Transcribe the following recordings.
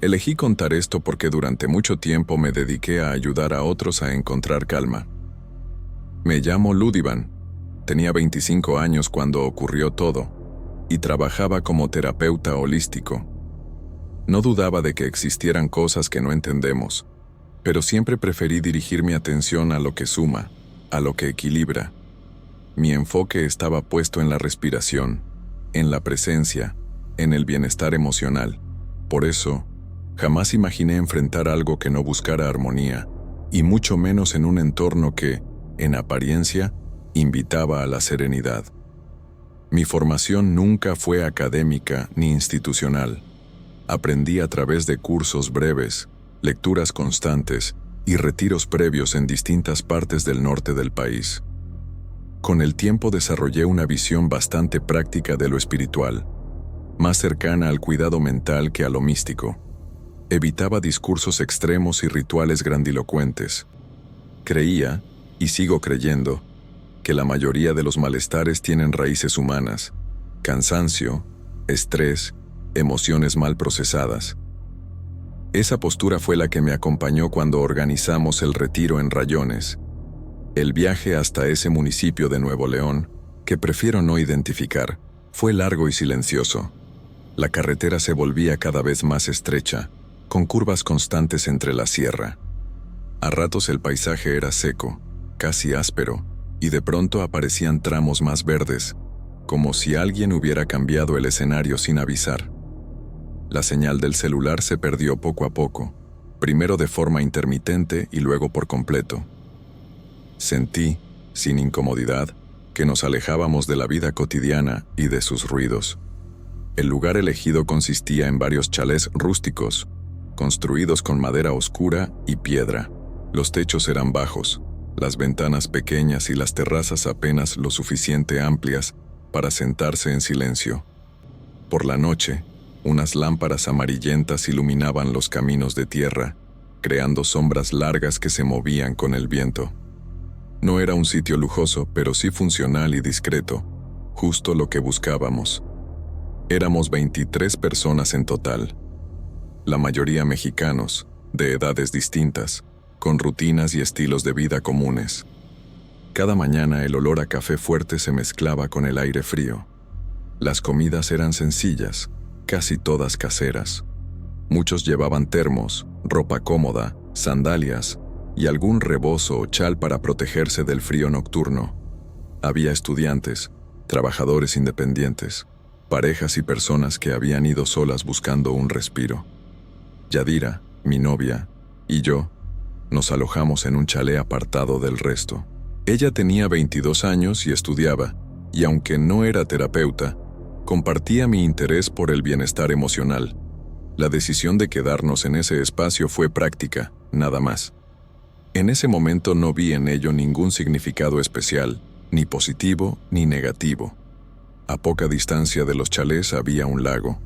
Elegí contar esto porque durante mucho tiempo me dediqué a ayudar a otros a encontrar calma. Me llamo Ludivan. Tenía 25 años cuando ocurrió todo, y trabajaba como terapeuta holístico. No dudaba de que existieran cosas que no entendemos, pero siempre preferí dirigir mi atención a lo que suma, a lo que equilibra. Mi enfoque estaba puesto en la respiración, en la presencia, en el bienestar emocional. Por eso, jamás imaginé enfrentar algo que no buscara armonía, y mucho menos en un entorno que, en apariencia, invitaba a la serenidad. Mi formación nunca fue académica ni institucional. Aprendí a través de cursos breves, lecturas constantes y retiros previos en distintas partes del norte del país. Con el tiempo desarrollé una visión bastante práctica de lo espiritual, más cercana al cuidado mental que a lo místico. Evitaba discursos extremos y rituales grandilocuentes. Creía, y sigo creyendo, que la mayoría de los malestares tienen raíces humanas: cansancio, estrés, emociones mal procesadas. Esa postura fue la que me acompañó cuando organizamos el retiro en Rayones, el viaje hasta ese municipio de Nuevo León, que prefiero no identificar, fue largo y silencioso. La carretera se volvía cada vez más estrecha, con curvas constantes entre la sierra. A ratos el paisaje era seco, casi áspero, y de pronto aparecían tramos más verdes, como si alguien hubiera cambiado el escenario sin avisar. La señal del celular se perdió poco a poco, primero de forma intermitente y luego por completo. Sentí, sin incomodidad, que nos alejábamos de la vida cotidiana y de sus ruidos. El lugar elegido consistía en varios chalés rústicos, construidos con madera oscura y piedra. Los techos eran bajos, las ventanas pequeñas y las terrazas apenas lo suficiente amplias para sentarse en silencio. Por la noche, unas lámparas amarillentas iluminaban los caminos de tierra, creando sombras largas que se movían con el viento. No era un sitio lujoso, pero sí funcional y discreto, justo lo que buscábamos. Éramos 23 personas en total, la mayoría mexicanos, de edades distintas, con rutinas y estilos de vida comunes. Cada mañana el olor a café fuerte se mezclaba con el aire frío. Las comidas eran sencillas, casi todas caseras. Muchos llevaban termos, ropa cómoda, sandalias y algún rebozo o chal para protegerse del frío nocturno. Había estudiantes, trabajadores independientes, parejas y personas que habían ido solas buscando un respiro. Yadira, mi novia, y yo nos alojamos en un chalé apartado del resto. Ella tenía 22 años y estudiaba, y aunque no era terapeuta, compartía mi interés por el bienestar emocional. La decisión de quedarnos en ese espacio fue práctica, nada más. En ese momento no vi en ello ningún significado especial, ni positivo ni negativo. A poca distancia de los chalés había un lago.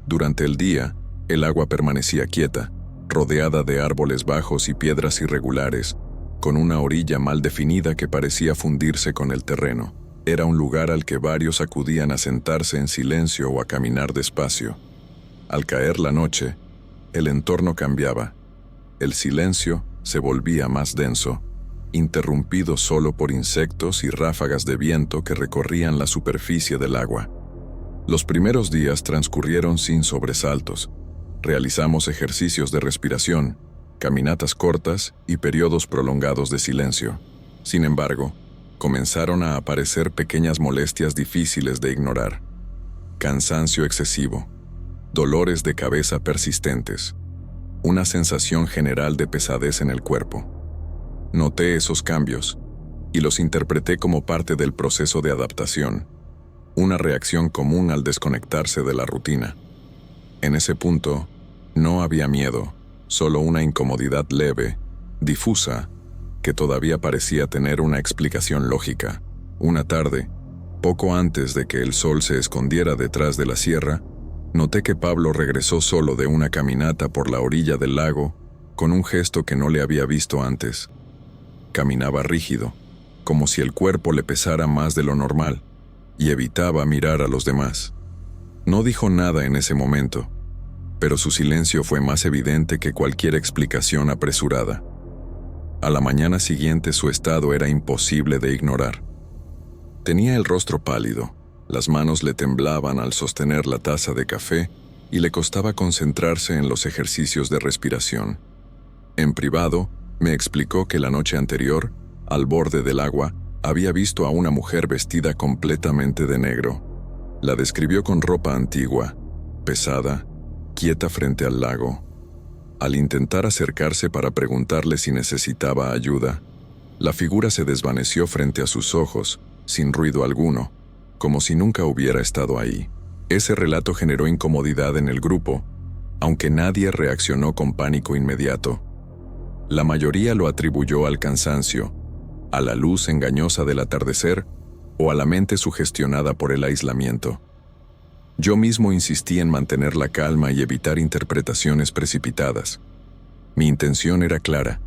Durante el día, el agua permanecía quieta, rodeada de árboles bajos y piedras irregulares, con una orilla mal definida que parecía fundirse con el terreno. Era un lugar al que varios acudían a sentarse en silencio o a caminar despacio. Al caer la noche, el entorno cambiaba. El silencio se volvía más denso, interrumpido solo por insectos y ráfagas de viento que recorrían la superficie del agua. Los primeros días transcurrieron sin sobresaltos. Realizamos ejercicios de respiración, caminatas cortas y periodos prolongados de silencio. Sin embargo, comenzaron a aparecer pequeñas molestias difíciles de ignorar. Cansancio excesivo, dolores de cabeza persistentes, una sensación general de pesadez en el cuerpo. Noté esos cambios y los interpreté como parte del proceso de adaptación, una reacción común al desconectarse de la rutina. En ese punto, no había miedo, solo una incomodidad leve, difusa, que todavía parecía tener una explicación lógica. Una tarde, poco antes de que el sol se escondiera detrás de la sierra, noté que Pablo regresó solo de una caminata por la orilla del lago, con un gesto que no le había visto antes. Caminaba rígido, como si el cuerpo le pesara más de lo normal, y evitaba mirar a los demás. No dijo nada en ese momento, pero su silencio fue más evidente que cualquier explicación apresurada. A la mañana siguiente su estado era imposible de ignorar. Tenía el rostro pálido, las manos le temblaban al sostener la taza de café y le costaba concentrarse en los ejercicios de respiración. En privado, me explicó que la noche anterior, al borde del agua, había visto a una mujer vestida completamente de negro. La describió con ropa antigua, pesada, quieta frente al lago. Al intentar acercarse para preguntarle si necesitaba ayuda, la figura se desvaneció frente a sus ojos, sin ruido alguno, como si nunca hubiera estado ahí. Ese relato generó incomodidad en el grupo, aunque nadie reaccionó con pánico inmediato. La mayoría lo atribuyó al cansancio, a la luz engañosa del atardecer o a la mente sugestionada por el aislamiento. Yo mismo insistí en mantener la calma y evitar interpretaciones precipitadas. Mi intención era clara: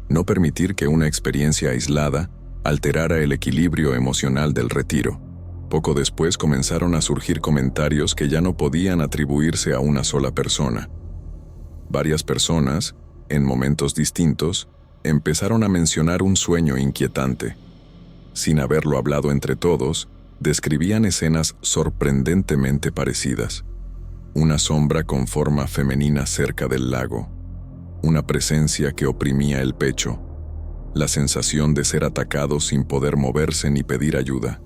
no permitir que una experiencia aislada alterara el equilibrio emocional del retiro. Poco después comenzaron a surgir comentarios que ya no podían atribuirse a una sola persona. Varias personas, en momentos distintos, empezaron a mencionar un sueño inquietante. Sin haberlo hablado entre todos, describían escenas sorprendentemente parecidas. Una sombra con forma femenina cerca del lago, una presencia que oprimía el pecho, la sensación de ser atacado sin poder moverse ni pedir ayuda.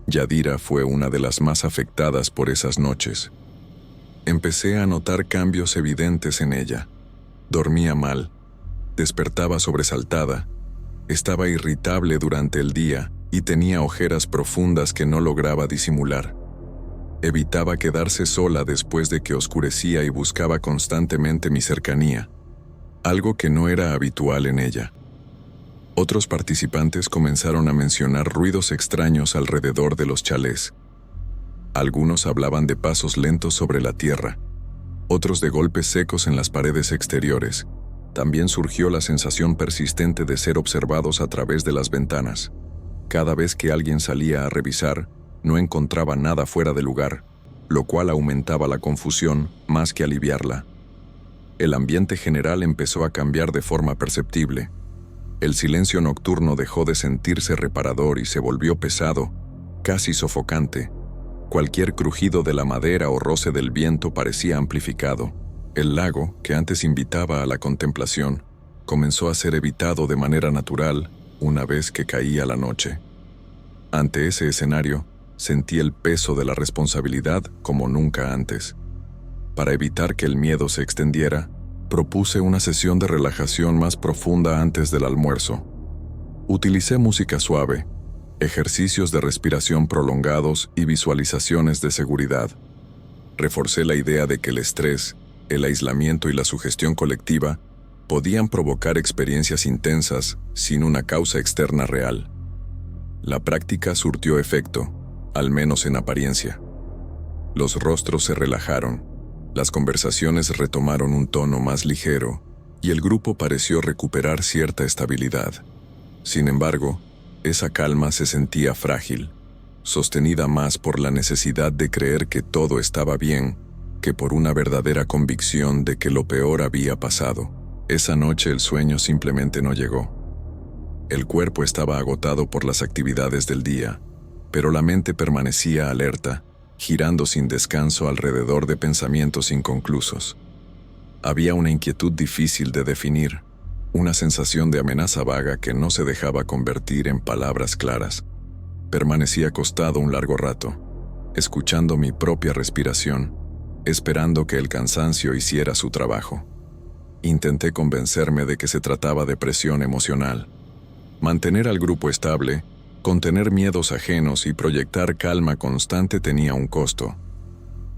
Yadira fue una de las más afectadas por esas noches. Empecé a notar cambios evidentes en ella. Dormía mal, despertaba sobresaltada, estaba irritable durante el día y tenía ojeras profundas que no lograba disimular. Evitaba quedarse sola después de que oscurecía y buscaba constantemente mi cercanía, algo que no era habitual en ella. Otros participantes comenzaron a mencionar ruidos extraños alrededor de los chalés. Algunos hablaban de pasos lentos sobre la tierra, otros de golpes secos en las paredes exteriores. También surgió la sensación persistente de ser observados a través de las ventanas. Cada vez que alguien salía a revisar, no encontraba nada fuera de lugar, lo cual aumentaba la confusión más que aliviarla. El ambiente general empezó a cambiar de forma perceptible. El silencio nocturno dejó de sentirse reparador y se volvió pesado, casi sofocante. Cualquier crujido de la madera o roce del viento parecía amplificado. El lago, que antes invitaba a la contemplación, comenzó a ser evitado de manera natural una vez que caía la noche. Ante ese escenario, sentí el peso de la responsabilidad como nunca antes. Para evitar que el miedo se extendiera, propuse una sesión de relajación más profunda antes del almuerzo. Utilicé música suave, ejercicios de respiración prolongados y visualizaciones de seguridad. Reforcé la idea de que el estrés, el aislamiento y la sugestión colectiva podían provocar experiencias intensas sin una causa externa real. La práctica surtió efecto, al menos en apariencia. Los rostros se relajaron, las conversaciones retomaron un tono más ligero y el grupo pareció recuperar cierta estabilidad. Sin embargo, esa calma se sentía frágil, sostenida más por la necesidad de creer que todo estaba bien que por una verdadera convicción de que lo peor había pasado. Esa noche el sueño simplemente no llegó. El cuerpo estaba agotado por las actividades del día, pero la mente permanecía alerta, girando sin descanso alrededor de pensamientos inconclusos. Había una inquietud difícil de definir, una sensación de amenaza vaga que no se dejaba convertir en palabras claras. Permanecí acostado un largo rato, escuchando mi propia respiración, esperando que el cansancio hiciera su trabajo. Intenté convencerme de que se trataba de presión emocional. Mantener al grupo estable, contener miedos ajenos y proyectar calma constante tenía un costo.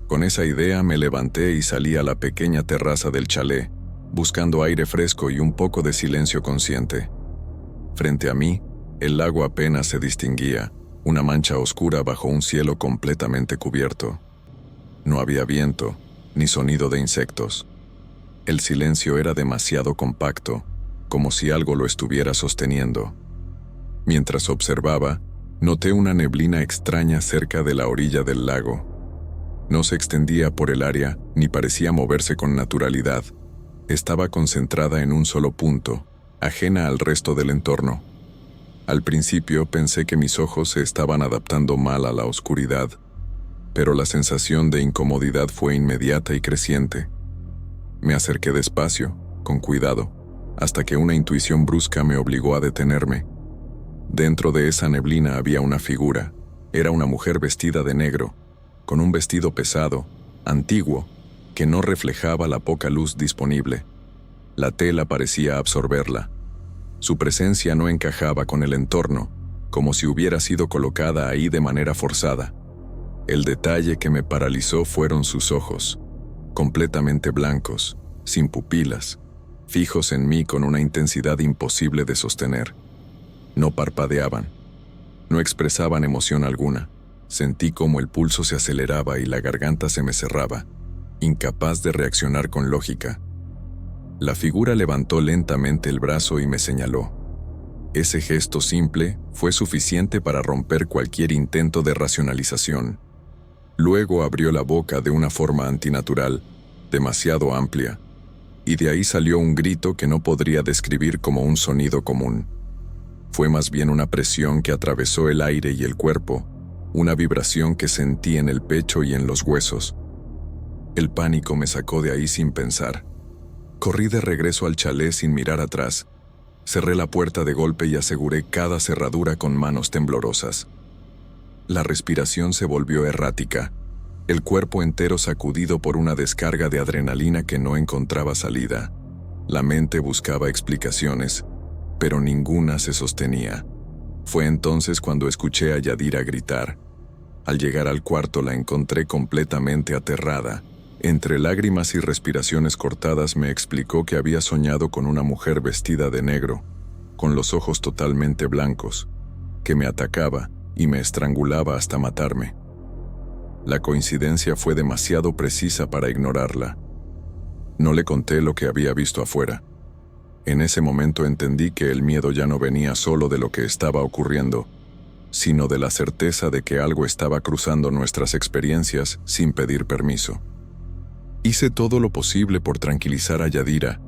Con esa idea me levanté y salí a la pequeña terraza del chalet, buscando aire fresco y un poco de silencio consciente. Frente a mí, el lago apenas se distinguía, una mancha oscura bajo un cielo completamente cubierto. No había viento, ni sonido de insectos. El silencio era demasiado compacto, como si algo lo estuviera sosteniendo. Mientras observaba, noté una neblina extraña cerca de la orilla del lago. No se extendía por el área ni parecía moverse con naturalidad. Estaba concentrada en un solo punto, ajena al resto del entorno. Al principio pensé que mis ojos se estaban adaptando mal a la oscuridad, pero la sensación de incomodidad fue inmediata y creciente. Me acerqué despacio, con cuidado, hasta que una intuición brusca me obligó a detenerme. Dentro de esa neblina había una figura. Era una mujer vestida de negro, con un vestido pesado, antiguo, que no reflejaba la poca luz disponible. La tela parecía absorberla. Su presencia no encajaba con el entorno, como si hubiera sido colocada ahí de manera forzada. El detalle que me paralizó fueron sus ojos, completamente blancos, sin pupilas, fijos en mí con una intensidad imposible de sostener. No parpadeaban, no expresaban emoción alguna. Sentí como el pulso se aceleraba y la garganta se me cerraba, incapaz de reaccionar con lógica. La figura levantó lentamente el brazo y me señaló. Ese gesto simple fue suficiente para romper cualquier intento de racionalización. Luego abrió la boca de una forma antinatural, demasiado amplia, y de ahí salió un grito que no podría describir como un sonido común. Fue más bien una presión que atravesó el aire y el cuerpo, una vibración que sentí en el pecho y en los huesos. El pánico me sacó de ahí sin pensar. Corrí de regreso al chalet sin mirar atrás. Cerré la puerta de golpe y aseguré cada cerradura con manos temblorosas. La respiración se volvió errática, el cuerpo entero sacudido por una descarga de adrenalina que no encontraba salida. La mente buscaba explicaciones, pero ninguna se sostenía. Fue entonces cuando escuché a Yadira gritar. Al llegar al cuarto la encontré completamente aterrada. Entre lágrimas y respiraciones cortadas me explicó que había soñado con una mujer vestida de negro, con los ojos totalmente blancos, que me atacaba y me estrangulaba hasta matarme. La coincidencia fue demasiado precisa para ignorarla. No le conté lo que había visto afuera. En ese momento entendí que el miedo ya no venía solo de lo que estaba ocurriendo, sino de la certeza de que algo estaba cruzando nuestras experiencias sin pedir permiso. Hice todo lo posible por tranquilizar a Yadira,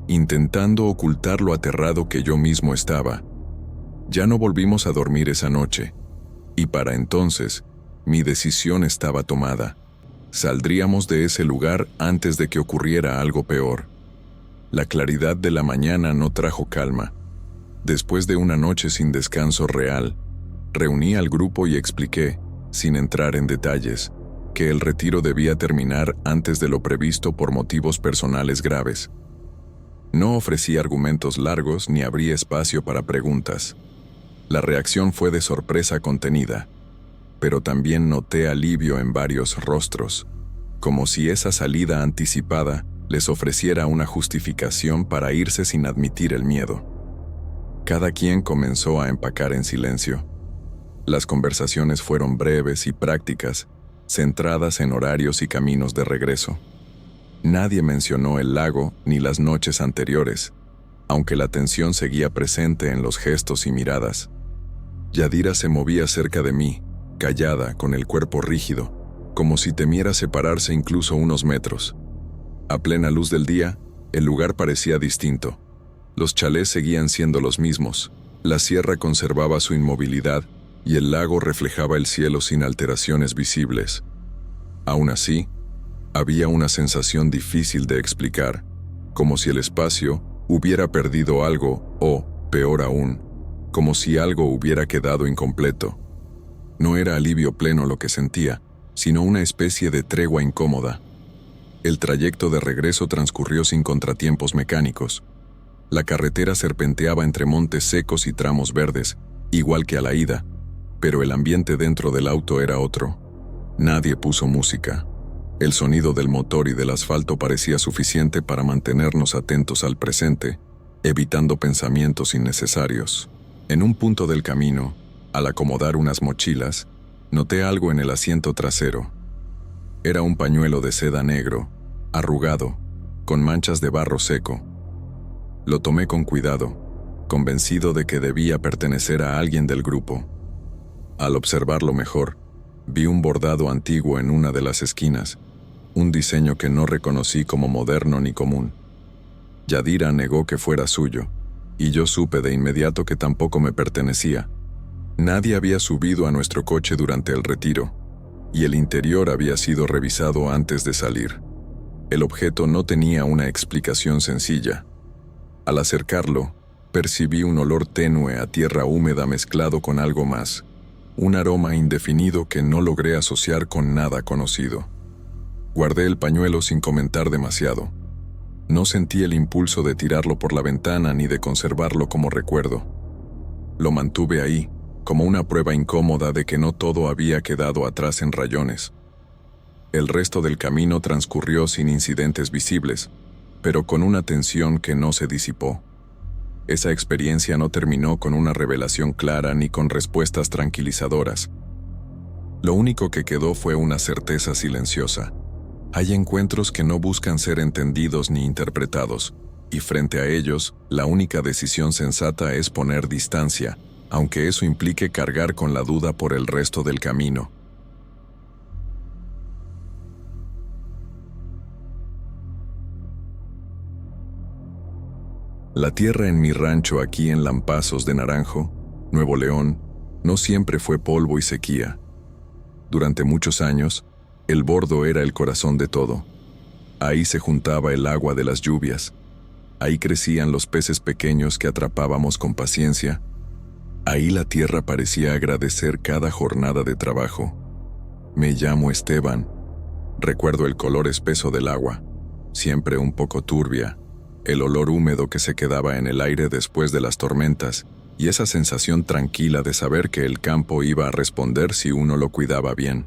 intentando ocultar lo aterrado que yo mismo estaba. Ya no volvimos a dormir esa noche, y para entonces, mi decisión estaba tomada. Saldríamos de ese lugar antes de que ocurriera algo peor. La claridad de la mañana no trajo calma. Después de una noche sin descanso real, reuní al grupo y expliqué, sin entrar en detalles, que el retiro debía terminar antes de lo previsto por motivos personales graves. No ofrecí argumentos largos ni abrí espacio para preguntas. La reacción fue de sorpresa contenida, pero también noté alivio en varios rostros, como si esa salida anticipada les ofreciera una justificación para irse sin admitir el miedo. Cada quien comenzó a empacar en silencio. Las conversaciones fueron breves y prácticas, centradas en horarios y caminos de regreso. Nadie mencionó el lago ni las noches anteriores, aunque la tensión seguía presente en los gestos y miradas. Yadira se movía cerca de mí, callada, con el cuerpo rígido, como si temiera separarse incluso unos metros. A plena luz del día, el lugar parecía distinto. Los chalés seguían siendo los mismos, la sierra conservaba su inmovilidad y el lago reflejaba el cielo sin alteraciones visibles. Aún así, había una sensación difícil de explicar, como si el espacio hubiera perdido algo o, peor aún, como si algo hubiera quedado incompleto. No era alivio pleno lo que sentía, sino una especie de tregua incómoda. El trayecto de regreso transcurrió sin contratiempos mecánicos. La carretera serpenteaba entre montes secos y tramos verdes, igual que a la ida, pero el ambiente dentro del auto era otro. Nadie puso música. El sonido del motor y del asfalto parecía suficiente para mantenernos atentos al presente, evitando pensamientos innecesarios. En un punto del camino, al acomodar unas mochilas, noté algo en el asiento trasero. Era un pañuelo de seda negro, arrugado, con manchas de barro seco. Lo tomé con cuidado, convencido de que debía pertenecer a alguien del grupo. Al observarlo mejor, Vi un bordado antiguo en una de las esquinas, un diseño que no reconocí como moderno ni común. Yadira negó que fuera suyo, y yo supe de inmediato que tampoco me pertenecía. Nadie había subido a nuestro coche durante el retiro, y el interior había sido revisado antes de salir. El objeto no tenía una explicación sencilla. Al acercarlo, percibí un olor tenue a tierra húmeda mezclado con algo más, un aroma indefinido que no logré asociar con nada conocido. Guardé el pañuelo sin comentar demasiado. No sentí el impulso de tirarlo por la ventana ni de conservarlo como recuerdo. Lo mantuve ahí, como una prueba incómoda de que no todo había quedado atrás en rayones. El resto del camino transcurrió sin incidentes visibles, pero con una tensión que no se disipó. Esa experiencia no terminó con una revelación clara ni con respuestas tranquilizadoras. Lo único que quedó fue una certeza silenciosa. Hay encuentros que no buscan ser entendidos ni interpretados, y frente a ellos, la única decisión sensata es poner distancia, aunque eso implique cargar con la duda por el resto del camino. La tierra en mi rancho aquí en Lampazos de Naranjo, Nuevo León, no siempre fue polvo y sequía. Durante muchos años, el bordo era el corazón de todo. Ahí se juntaba el agua de las lluvias. Ahí crecían los peces pequeños que atrapábamos con paciencia. Ahí la tierra parecía agradecer cada jornada de trabajo. Me llamo Esteban. Recuerdo el color espeso del agua, siempre un poco turbia, el olor húmedo que se quedaba en el aire después de las tormentas y esa sensación tranquila de saber que el campo iba a responder si uno lo cuidaba bien.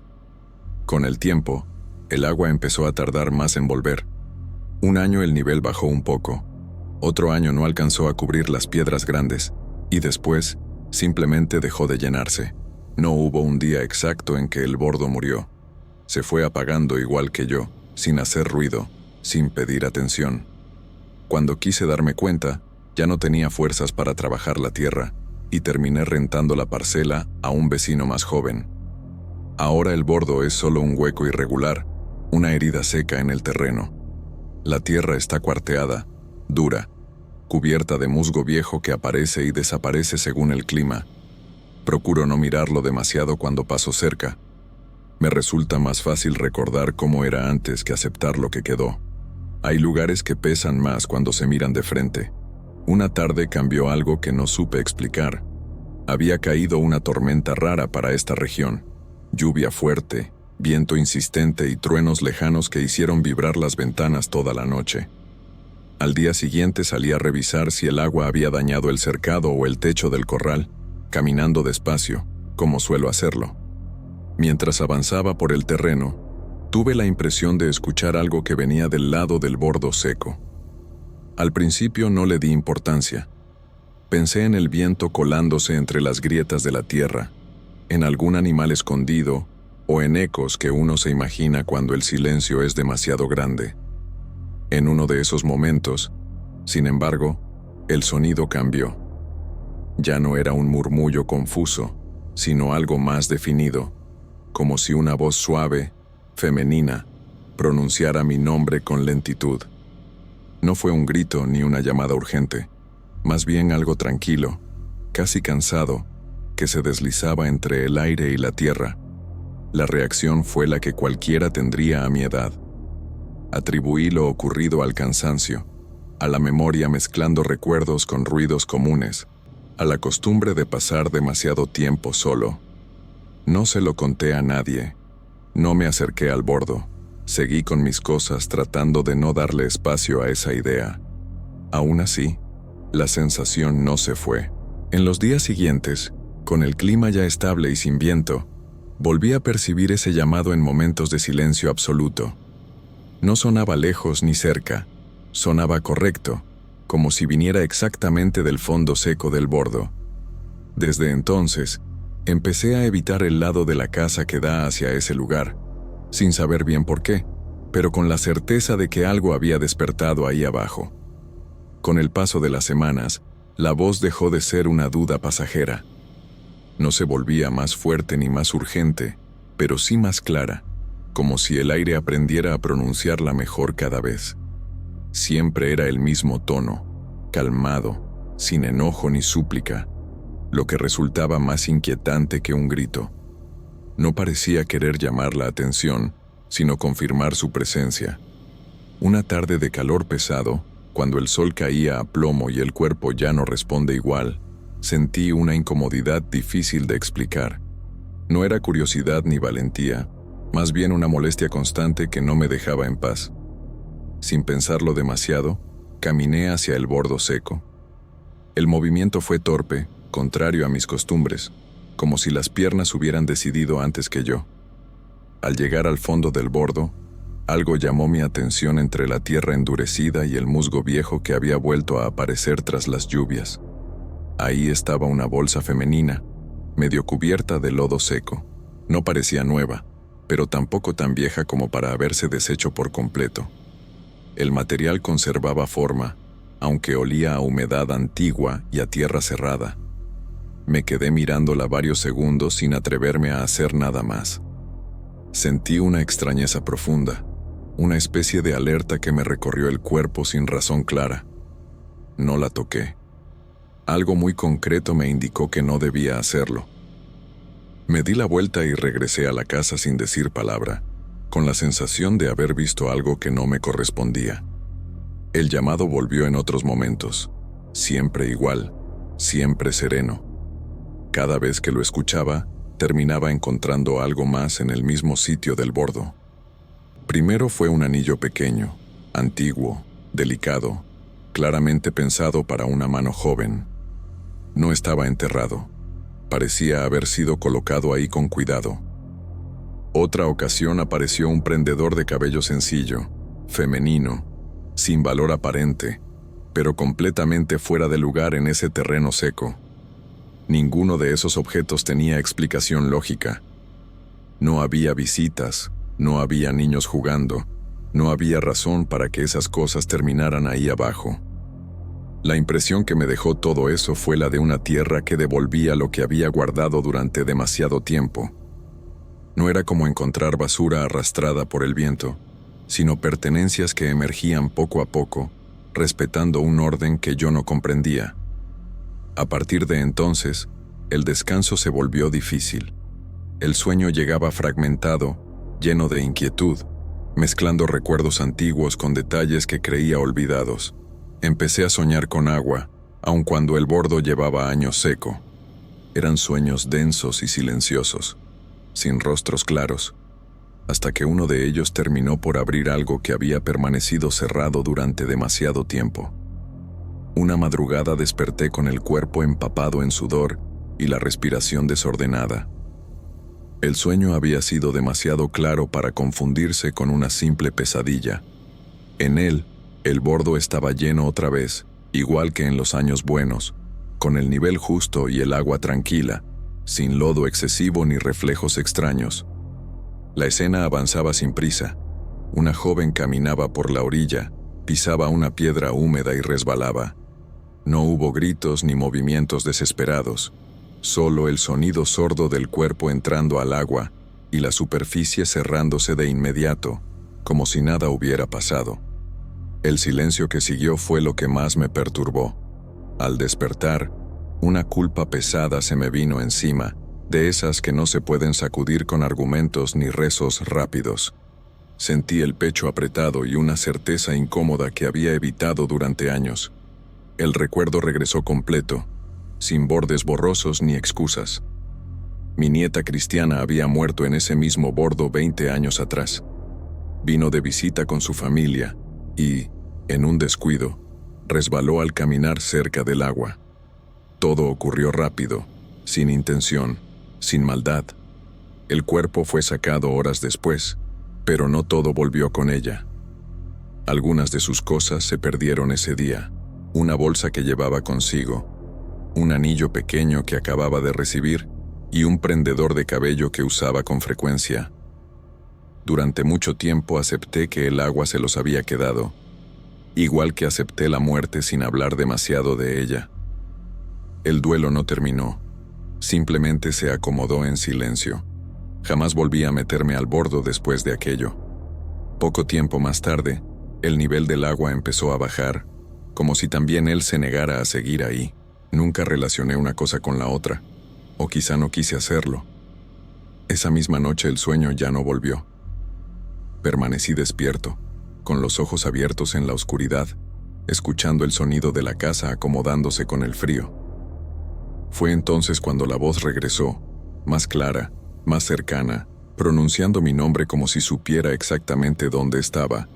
Con el tiempo, el agua empezó a tardar más en volver. Un año el nivel bajó un poco, otro año no alcanzó a cubrir las piedras grandes, y después simplemente dejó de llenarse. No hubo un día exacto en que el bordo murió. Se fue apagando igual que yo, sin hacer ruido, sin pedir atención. Cuando quise darme cuenta, ya no tenía fuerzas para trabajar la tierra, y terminé rentando la parcela a un vecino más joven. Ahora el bordo es solo un hueco irregular, una herida seca en el terreno. La tierra está cuarteada, dura, cubierta de musgo viejo que aparece y desaparece según el clima. Procuro no mirarlo demasiado cuando paso cerca. Me resulta más fácil recordar cómo era antes que aceptar lo que quedó. Hay lugares que pesan más cuando se miran de frente. Una tarde cambió algo que no supe explicar. Había caído una tormenta rara para esta región. Lluvia fuerte, viento insistente y truenos lejanos que hicieron vibrar las ventanas toda la noche. Al día siguiente salí a revisar si el agua había dañado el cercado o el techo del corral, caminando despacio, como suelo hacerlo. Mientras avanzaba por el terreno, tuve la impresión de escuchar algo que venía del lado del bordo seco. Al principio no le di importancia. Pensé en el viento colándose entre las grietas de la tierra, en algún animal escondido o en ecos que uno se imagina cuando el silencio es demasiado grande. En uno de esos momentos, sin embargo, el sonido cambió. Ya no era un murmullo confuso, sino algo más definido, como si una voz suave, femenina, pronunciara mi nombre con lentitud. No fue un grito ni una llamada urgente, más bien algo tranquilo, casi cansado, que se deslizaba entre el aire y la tierra. La reacción fue la que cualquiera tendría a mi edad. Atribuí lo ocurrido al cansancio, a la memoria mezclando recuerdos con ruidos comunes, a la costumbre de pasar demasiado tiempo solo. No se lo conté a nadie. No me acerqué al bordo. Seguí con mis cosas tratando de no darle espacio a esa idea. Aún así, la sensación no se fue. En los días siguientes, con el clima ya estable y sin viento, volví a percibir ese llamado en momentos de silencio absoluto. No sonaba lejos ni cerca, sonaba correcto, como si viniera exactamente del fondo seco del bordo. Desde entonces, empecé a evitar el lado de la casa que da hacia ese lugar, sin saber bien por qué, pero con la certeza de que algo había despertado ahí abajo. Con el paso de las semanas, la voz dejó de ser una duda pasajera. No se volvía más fuerte ni más urgente, pero sí más clara, como si el aire aprendiera a pronunciarla mejor cada vez. Siempre era el mismo tono, calmado, sin enojo ni súplica, lo que resultaba más inquietante que un grito. No parecía querer llamar la atención, sino confirmar su presencia. Una tarde de calor pesado, cuando el sol caía a plomo y el cuerpo ya no responde igual, sentí una incomodidad difícil de explicar. No era curiosidad ni valentía, más bien una molestia constante que no me dejaba en paz. Sin pensarlo demasiado, caminé hacia el bordo seco. El movimiento fue torpe, contrario a mis costumbres, como si las piernas hubieran decidido antes que yo. Al llegar al fondo del bordo, algo llamó mi atención entre la tierra endurecida y el musgo viejo que había vuelto a aparecer tras las lluvias. Ahí estaba una bolsa femenina, medio cubierta de lodo seco. No parecía nueva, pero tampoco tan vieja como para haberse deshecho por completo. El material conservaba forma, aunque olía a humedad antigua y a tierra cerrada. Me quedé mirándola varios segundos sin atreverme a hacer nada más. Sentí una extrañeza profunda, una especie de alerta que me recorrió el cuerpo sin razón clara. No la toqué. Algo muy concreto me indicó que no debía hacerlo. Me di la vuelta y regresé a la casa sin decir palabra, con la sensación de haber visto algo que no me correspondía. El llamado volvió en otros momentos, siempre igual, siempre sereno. Cada vez que lo escuchaba, terminaba encontrando algo más en el mismo sitio del bordo. Primero fue un anillo pequeño, antiguo, delicado, claramente pensado para una mano joven. No estaba enterrado. Parecía haber sido colocado ahí con cuidado. Otra ocasión apareció un prendedor de cabello sencillo, femenino, sin valor aparente, pero completamente fuera de lugar en ese terreno seco. Ninguno de esos objetos tenía explicación lógica. No había visitas, no había niños jugando, no había razón para que esas cosas terminaran ahí abajo. La impresión que me dejó todo eso fue la de una tierra que devolvía lo que había guardado durante demasiado tiempo. No era como encontrar basura arrastrada por el viento, sino pertenencias que emergían poco a poco, respetando un orden que yo no comprendía. A partir de entonces, el descanso se volvió difícil. El sueño llegaba fragmentado, lleno de inquietud, mezclando recuerdos antiguos con detalles que creía olvidados. Empecé a soñar con agua, aun cuando el bordo llevaba años seco. Eran sueños densos y silenciosos, sin rostros claros, hasta que uno de ellos terminó por abrir algo que había permanecido cerrado durante demasiado tiempo. Una madrugada desperté con el cuerpo empapado en sudor y la respiración desordenada. El sueño había sido demasiado claro para confundirse con una simple pesadilla. En él, el bordo estaba lleno otra vez, igual que en los años buenos, con el nivel justo y el agua tranquila, sin lodo excesivo ni reflejos extraños. La escena avanzaba sin prisa. Una joven caminaba por la orilla, pisaba una piedra húmeda y resbalaba. No hubo gritos ni movimientos desesperados, solo el sonido sordo del cuerpo entrando al agua y la superficie cerrándose de inmediato, como si nada hubiera pasado. El silencio que siguió fue lo que más me perturbó. Al despertar, una culpa pesada se me vino encima, de esas que no se pueden sacudir con argumentos ni rezos rápidos. Sentí el pecho apretado y una certeza incómoda que había evitado durante años. El recuerdo regresó completo, sin bordes borrosos ni excusas. Mi nieta Cristiana había muerto en ese mismo bordo 20 años atrás. Vino de visita con su familia y, en un descuido, resbaló al caminar cerca del agua. Todo ocurrió rápido, sin intención, sin maldad. El cuerpo fue sacado horas después, pero no todo volvió con ella. Algunas de sus cosas se perdieron ese día. Una bolsa que llevaba consigo, un anillo pequeño que acababa de recibir y un prendedor de cabello que usaba con frecuencia. Durante mucho tiempo acepté que el agua se los había quedado, igual que acepté la muerte sin hablar demasiado de ella. El duelo no terminó, simplemente se acomodó en silencio, Jamás volví a meterme al bordo después de aquello. Poco tiempo más tarde, el nivel del agua empezó a bajar, como si también él se negara a seguir ahí. Nunca relacioné una cosa con la otra, o quizá no quise hacerlo. Esa misma noche el sueño ya no volvió. Permanecí despierto, con los ojos abiertos en la oscuridad, escuchando el sonido de la casa acomodándose con el frío. Fue entonces cuando la voz regresó, más clara, más cercana, pronunciando mi nombre como si supiera exactamente dónde estaba.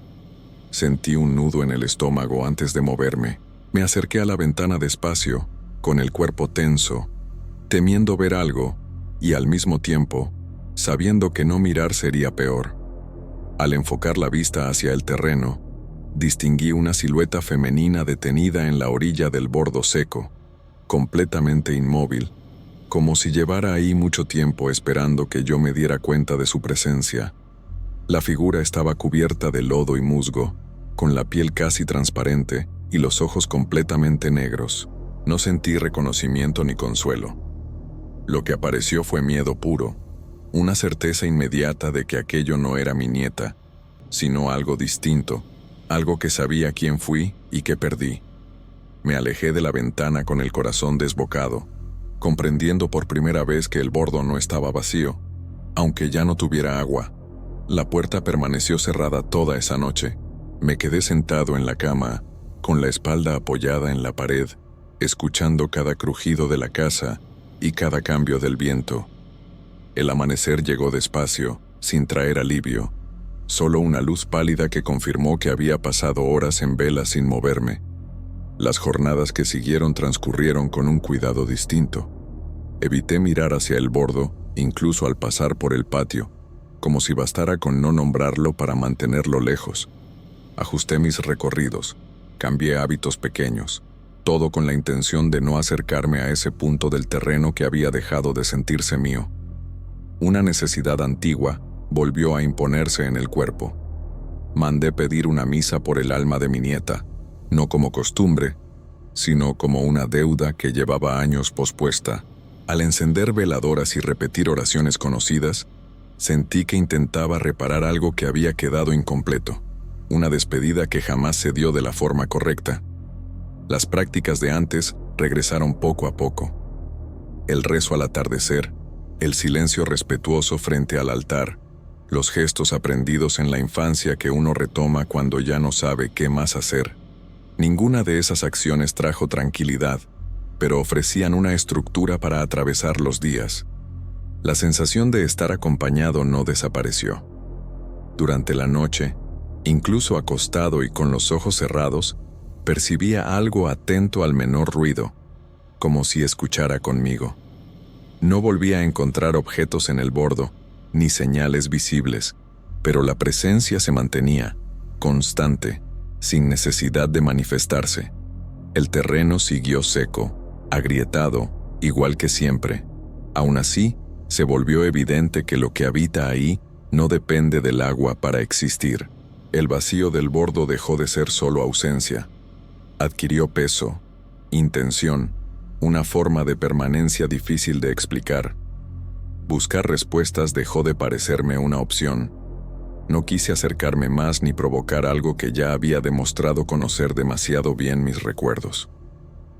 Sentí un nudo en el estómago antes de moverme. Me acerqué a la ventana despacio, con el cuerpo tenso, temiendo ver algo, y al mismo tiempo, sabiendo que no mirar sería peor. Al enfocar la vista hacia el terreno, distinguí una silueta femenina detenida en la orilla del bordo seco, completamente inmóvil, como si llevara ahí mucho tiempo esperando que yo me diera cuenta de su presencia. La figura estaba cubierta de lodo y musgo, con la piel casi transparente y los ojos completamente negros. No sentí reconocimiento ni consuelo. Lo que apareció fue miedo puro, una certeza inmediata de que aquello no era mi nieta, sino algo distinto, algo que sabía quién fui y que perdí. Me alejé de la ventana con el corazón desbocado, comprendiendo por primera vez que el bordo no estaba vacío, aunque ya no tuviera agua. La puerta permaneció cerrada toda esa noche. Me quedé sentado en la cama, con la espalda apoyada en la pared, escuchando cada crujido de la casa y cada cambio del viento. El amanecer llegó despacio, sin traer alivio, solo una luz pálida que confirmó que había pasado horas en vela sin moverme. Las jornadas que siguieron transcurrieron con un cuidado distinto. Evité mirar hacia el bordo, incluso al pasar por el patio, como si bastara con no nombrarlo para mantenerlo lejos. Ajusté mis recorridos, cambié hábitos pequeños, todo con la intención de no acercarme a ese punto del terreno que había dejado de sentirse mío. Una necesidad antigua volvió a imponerse en el cuerpo. Mandé pedir una misa por el alma de mi nieta, no como costumbre, sino como una deuda que llevaba años pospuesta. Al encender veladoras y repetir oraciones conocidas, sentí que intentaba reparar algo que había quedado incompleto, una despedida que jamás se dio de la forma correcta. Las prácticas de antes regresaron poco a poco. El rezo al atardecer, el silencio respetuoso frente al altar, los gestos aprendidos en la infancia que uno retoma cuando ya no sabe qué más hacer. Ninguna de esas acciones trajo tranquilidad, pero ofrecían una estructura para atravesar los días. La sensación de estar acompañado no desapareció. Durante la noche, incluso acostado y con los ojos cerrados, percibía algo atento al menor ruido, como si escuchara conmigo. No volví a encontrar objetos en el bordo, ni señales visibles, pero la presencia se mantenía, constante, sin necesidad de manifestarse. El terreno siguió seco, agrietado, igual que siempre. Aún así, se volvió evidente que lo que habita ahí no depende del agua para existir. El vacío del bordo dejó de ser solo ausencia. Adquirió peso, intención, una forma de permanencia difícil de explicar. Buscar respuestas dejó de parecerme una opción. No quise acercarme más ni provocar algo que ya había demostrado conocer demasiado bien mis recuerdos.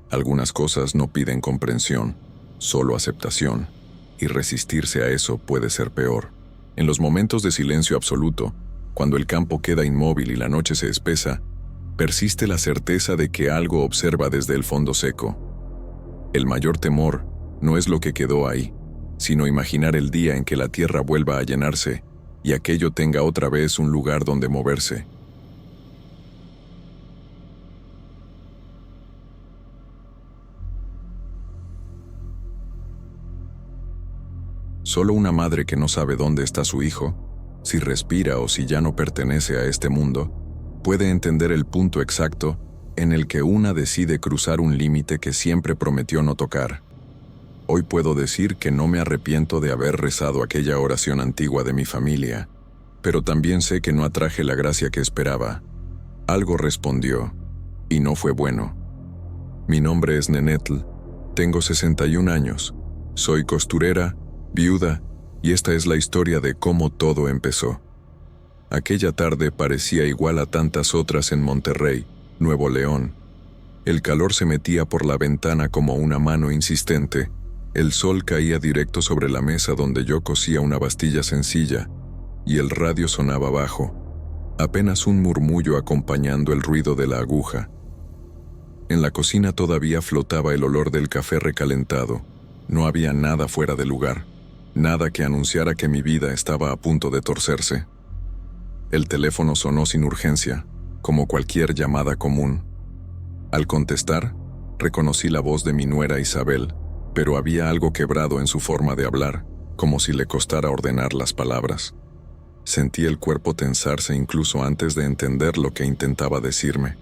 Algunas cosas no piden comprensión, solo aceptación, y resistirse a eso puede ser peor. En los momentos de silencio absoluto, cuando el campo queda inmóvil y la noche se espesa, persiste la certeza de que algo observa desde el fondo seco. El mayor temor no es lo que quedó ahí, sino imaginar el día en que la tierra vuelva a llenarse y aquello tenga otra vez un lugar donde moverse. Solo una madre que no sabe dónde está su hijo, si respira o si ya no pertenece a este mundo, puede entender el punto exacto en el que una decide cruzar un límite que siempre prometió no tocar. Hoy puedo decir que no me arrepiento de haber rezado aquella oración antigua de mi familia, pero también sé que no atraje la gracia que esperaba. Algo respondió, y no fue bueno. Mi nombre es Nenetl, tengo 61 años, soy costurera, viuda Y esta es la historia de cómo todo empezó. Aquella tarde parecía igual a tantas otras en Monterrey, Nuevo León. El calor se metía por la ventana como una mano insistente. El sol caía directo sobre la mesa donde yo cosía una pastilla sencilla, y el radio sonaba bajo, apenas un murmullo acompañando el ruido de la aguja. En la cocina todavía flotaba el olor del café recalentado. No había nada fuera de lugar, nada que anunciara que mi vida estaba a punto de torcerse. El teléfono sonó sin urgencia, como cualquier llamada común. Al contestar, reconocí la voz de mi nuera Isabel, pero había algo quebrado en su forma de hablar, como si le costara ordenar las palabras. Sentí el cuerpo tensarse incluso antes de entender lo que intentaba decirme.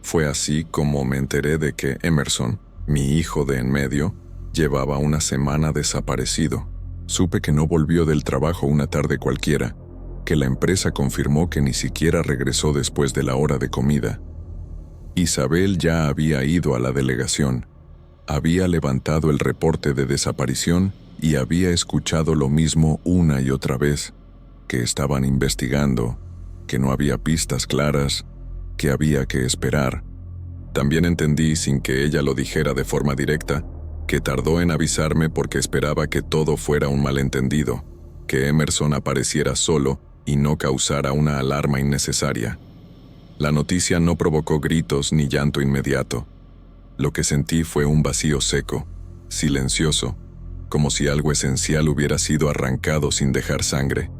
Fue así como me enteré de que Emerson, mi hijo de en medio, llevaba una semana desaparecido. Supe que no volvió del trabajo una tarde cualquiera, que la empresa confirmó que ni siquiera regresó después de la hora de comida. Isabel ya había ido a la delegación, había levantado el reporte de desaparición y había escuchado lo mismo una y otra vez, que estaban investigando, que no había pistas claras, que había que esperar. También entendí, sin que ella lo dijera de forma directa, que tardó en avisarme porque esperaba que todo fuera un malentendido, que Emerson apareciera solo y no causara una alarma innecesaria. La noticia no provocó gritos ni llanto inmediato. Lo que sentí fue un vacío seco, silencioso, como si algo esencial hubiera sido arrancado sin dejar sangre.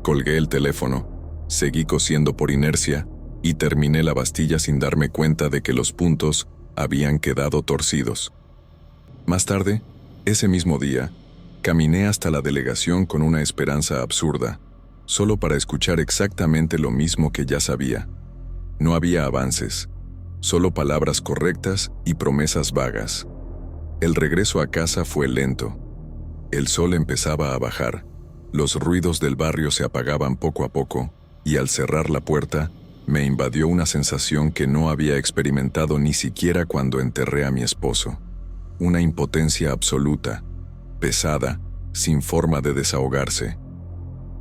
Colgué el teléfono, seguí cosiendo por inercia y terminé la pastilla sin darme cuenta de que los puntos habían quedado torcidos. Más tarde, ese mismo día, caminé hasta la delegación con una esperanza absurda, solo para escuchar exactamente lo mismo que ya sabía. No había avances, solo palabras correctas y promesas vagas. El regreso a casa fue lento. El sol empezaba a bajar, los ruidos del barrio se apagaban poco a poco, y al cerrar la puerta, me invadió una sensación que no había experimentado ni siquiera cuando enterré a mi esposo. Una impotencia absoluta, pesada, sin forma de desahogarse.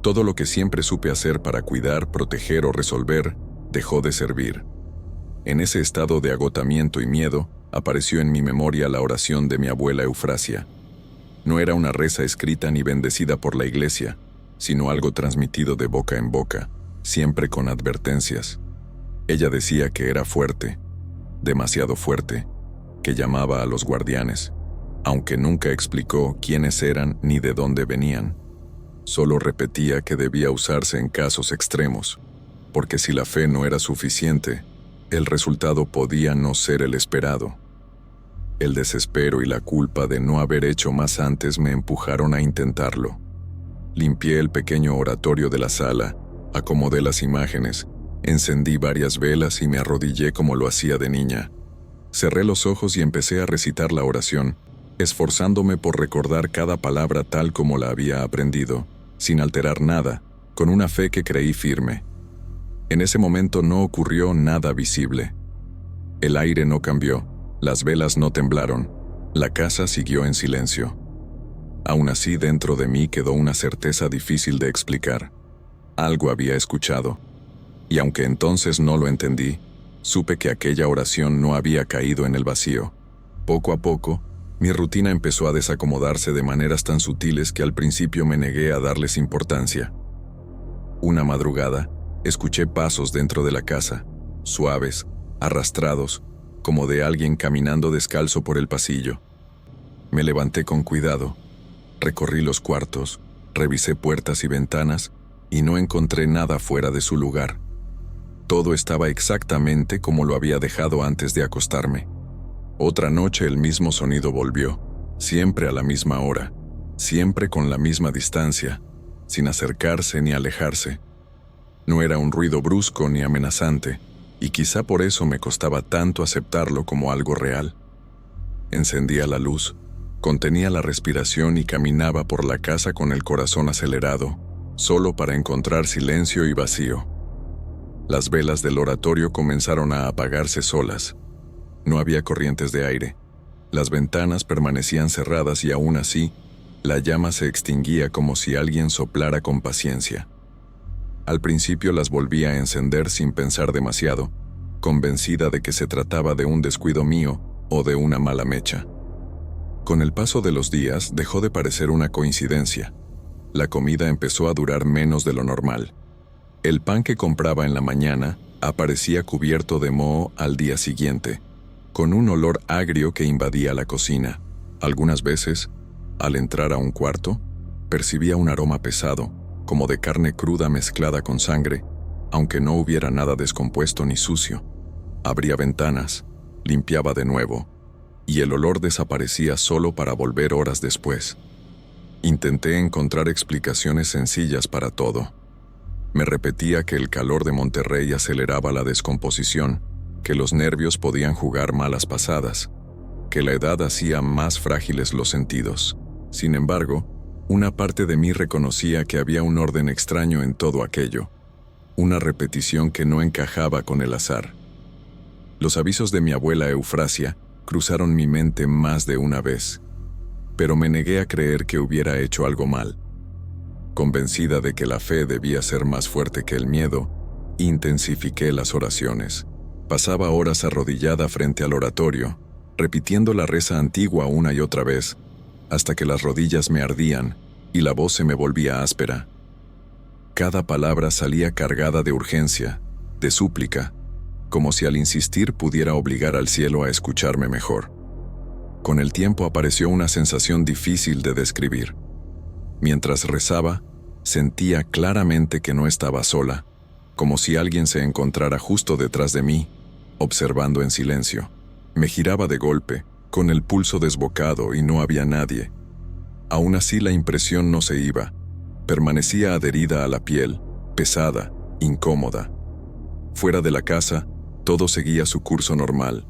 Todo lo que siempre supe hacer para cuidar, proteger o resolver, dejó de servir. En ese estado de agotamiento y miedo, apareció en mi memoria la oración de mi abuela Eufrasia. No era una reza escrita ni bendecida por la iglesia, sino algo transmitido de boca en boca, siempre con advertencias. Ella decía que era fuerte, demasiado fuerte, que llamaba a los guardianes, aunque nunca explicó quiénes eran ni de dónde venían. Solo repetía que debía usarse en casos extremos, porque si la fe no era suficiente, el resultado podía no ser el esperado. El desespero y la culpa de no haber hecho más antes me empujaron a intentarlo. Limpié el pequeño oratorio de la sala, acomodé las imágenes, encendí varias velas y me arrodillé como lo hacía de niña. Cerré los ojos y empecé a recitar la oración, esforzándome por recordar cada palabra tal como la había aprendido, sin alterar nada, con una fe que creí firme. En ese momento no ocurrió nada visible. El aire no cambió, las velas no temblaron, la casa siguió en silencio. Aún así, dentro de mí quedó una certeza difícil de explicar. Algo había escuchado, y aunque entonces no lo entendí, supe que aquella oración no había caído en el vacío. Poco a poco, mi rutina empezó a desacomodarse de maneras tan sutiles que al principio me negué a darles importancia. Una madrugada, escuché pasos dentro de la casa, suaves, arrastrados, como de alguien caminando descalzo por el pasillo. Me levanté con cuidado, recorrí los cuartos, revisé puertas y ventanas, y no encontré nada fuera de su lugar. Todo estaba exactamente como lo había dejado antes de acostarme. Otra noche el mismo sonido volvió, siempre a la misma hora, siempre con la misma distancia, sin acercarse ni alejarse. No era un ruido brusco ni amenazante, y quizá por eso me costaba tanto aceptarlo como algo real. Encendía la luz, contenía la respiración y caminaba por la casa con el corazón acelerado, solo para encontrar silencio y vacío. Las velas del oratorio comenzaron a apagarse solas. No había corrientes de aire. Las ventanas permanecían cerradas y aún así, La llama se extinguía como si alguien soplara con paciencia. Al principio las volvía a encender sin pensar demasiado, convencida de que se trataba de un descuido mío o de una mala mecha. Con el paso de los días dejó de parecer una coincidencia. La comida empezó a durar menos de lo normal. El pan que compraba en la mañana aparecía cubierto de moho al día siguiente, con un olor agrio que invadía la cocina. Algunas veces, al entrar a un cuarto, percibía un aroma pesado, como de carne cruda mezclada con sangre, aunque no hubiera nada descompuesto ni sucio. Abría ventanas, limpiaba de nuevo, y el olor desaparecía solo para volver horas después. Intenté encontrar explicaciones sencillas para todo. Me repetía que el calor de Monterrey aceleraba la descomposición, que los nervios podían jugar malas pasadas, que la edad hacía más frágiles los sentidos. Sin embargo, una parte de mí reconocía que había un orden extraño en todo aquello, una repetición que no encajaba con el azar. Los avisos de mi abuela Eufrasia cruzaron mi mente más de una vez, pero me negué a creer que hubiera hecho algo mal. Convencida de que la fe debía ser más fuerte que el miedo, intensifiqué las oraciones. Pasaba horas arrodillada frente al oratorio, repitiendo la reza antigua una y otra vez, hasta que las rodillas me ardían y la voz se me volvía áspera. Cada palabra salía cargada de urgencia, de súplica, como si al insistir pudiera obligar al cielo a escucharme mejor. Con el tiempo apareció una sensación difícil de describir. Mientras rezaba, sentía claramente que no estaba sola, como si alguien se encontrara justo detrás de mí, observando en silencio. Me giraba de golpe, con el pulso desbocado y no había nadie. Aún así la impresión no se iba. Permanecía adherida a la piel, pesada, incómoda. Fuera de la casa, todo seguía su curso normal.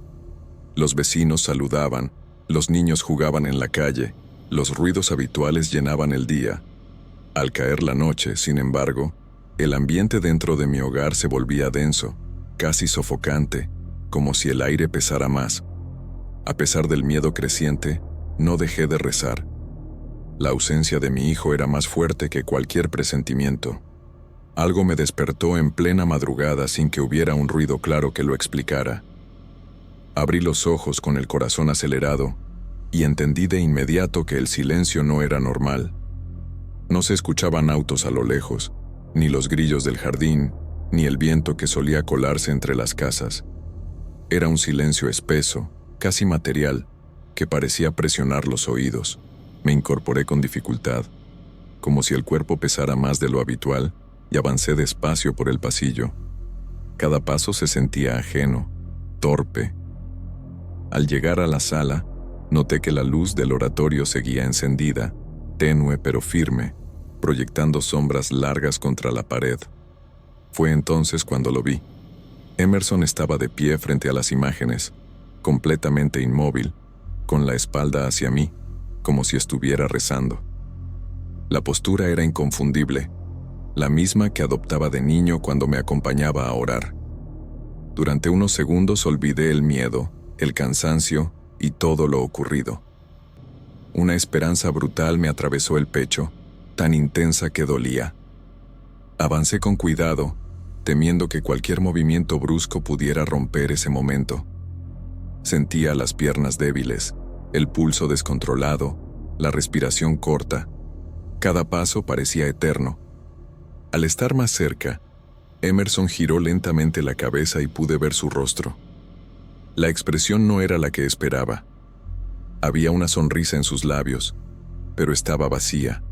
Los vecinos saludaban, los niños jugaban en la calle, los ruidos habituales llenaban el día. Al caer la noche, sin embargo, el ambiente dentro de mi hogar se volvía denso, casi sofocante, como si el aire pesara más. A pesar del miedo creciente, no dejé de rezar. La ausencia de mi hijo era más fuerte que cualquier presentimiento. Algo me despertó en plena madrugada sin que hubiera un ruido claro que lo explicara. Abrí los ojos con el corazón acelerado y entendí de inmediato que el silencio no era normal. No se escuchaban autos a lo lejos, ni los grillos del jardín, ni el viento que solía colarse entre las casas. Era un silencio espeso, casi material, que parecía presionar los oídos. Me incorporé con dificultad, como si el cuerpo pesara más de lo habitual, y avancé despacio por el pasillo. Cada paso se sentía ajeno, torpe. Al llegar a la sala, noté que la luz del oratorio seguía encendida, tenue pero firme, proyectando sombras largas contra la pared. Fue entonces cuando lo vi. Emerson estaba de pie frente a las imágenes, completamente inmóvil, con la espalda hacia mí, como si estuviera rezando. La postura era inconfundible, la misma que adoptaba de niño cuando me acompañaba a orar. Durante unos segundos olvidé el miedo, el cansancio y todo lo ocurrido. Una esperanza brutal me atravesó el pecho, tan intensa que dolía. Avancé con cuidado, temiendo que cualquier movimiento brusco pudiera romper ese momento. Sentía las piernas débiles, el pulso descontrolado, la respiración corta. Cada paso parecía eterno. Al estar más cerca, Emerson giró lentamente la cabeza y pude ver su rostro. La expresión no era la que esperaba. Había una sonrisa en sus labios, pero estaba vacía,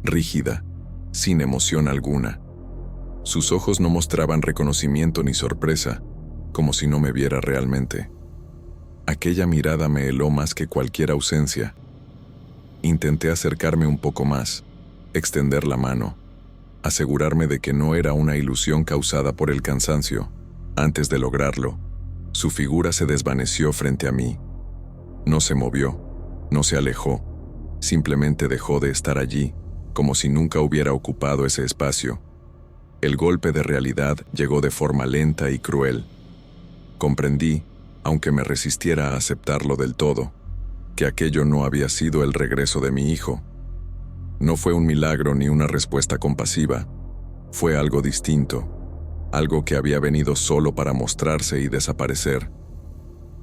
rígida, sin emoción alguna. Sus ojos no mostraban reconocimiento ni sorpresa, como si no me viera realmente. Aquella mirada me heló más que cualquier ausencia. Intenté acercarme un poco más, extender la mano, asegurarme de que no era una ilusión causada por el cansancio. Antes de lograrlo, su figura se desvaneció frente a mí. No se movió, no se alejó, simplemente dejó de estar allí, como si nunca hubiera ocupado ese espacio. El golpe de realidad llegó de forma lenta y cruel. Comprendí, aunque me resistiera a aceptarlo del todo, que aquello no había sido el regreso de mi hijo, No fue un milagro ni una respuesta compasiva. Fue algo distinto, algo que había venido solo para mostrarse y desaparecer.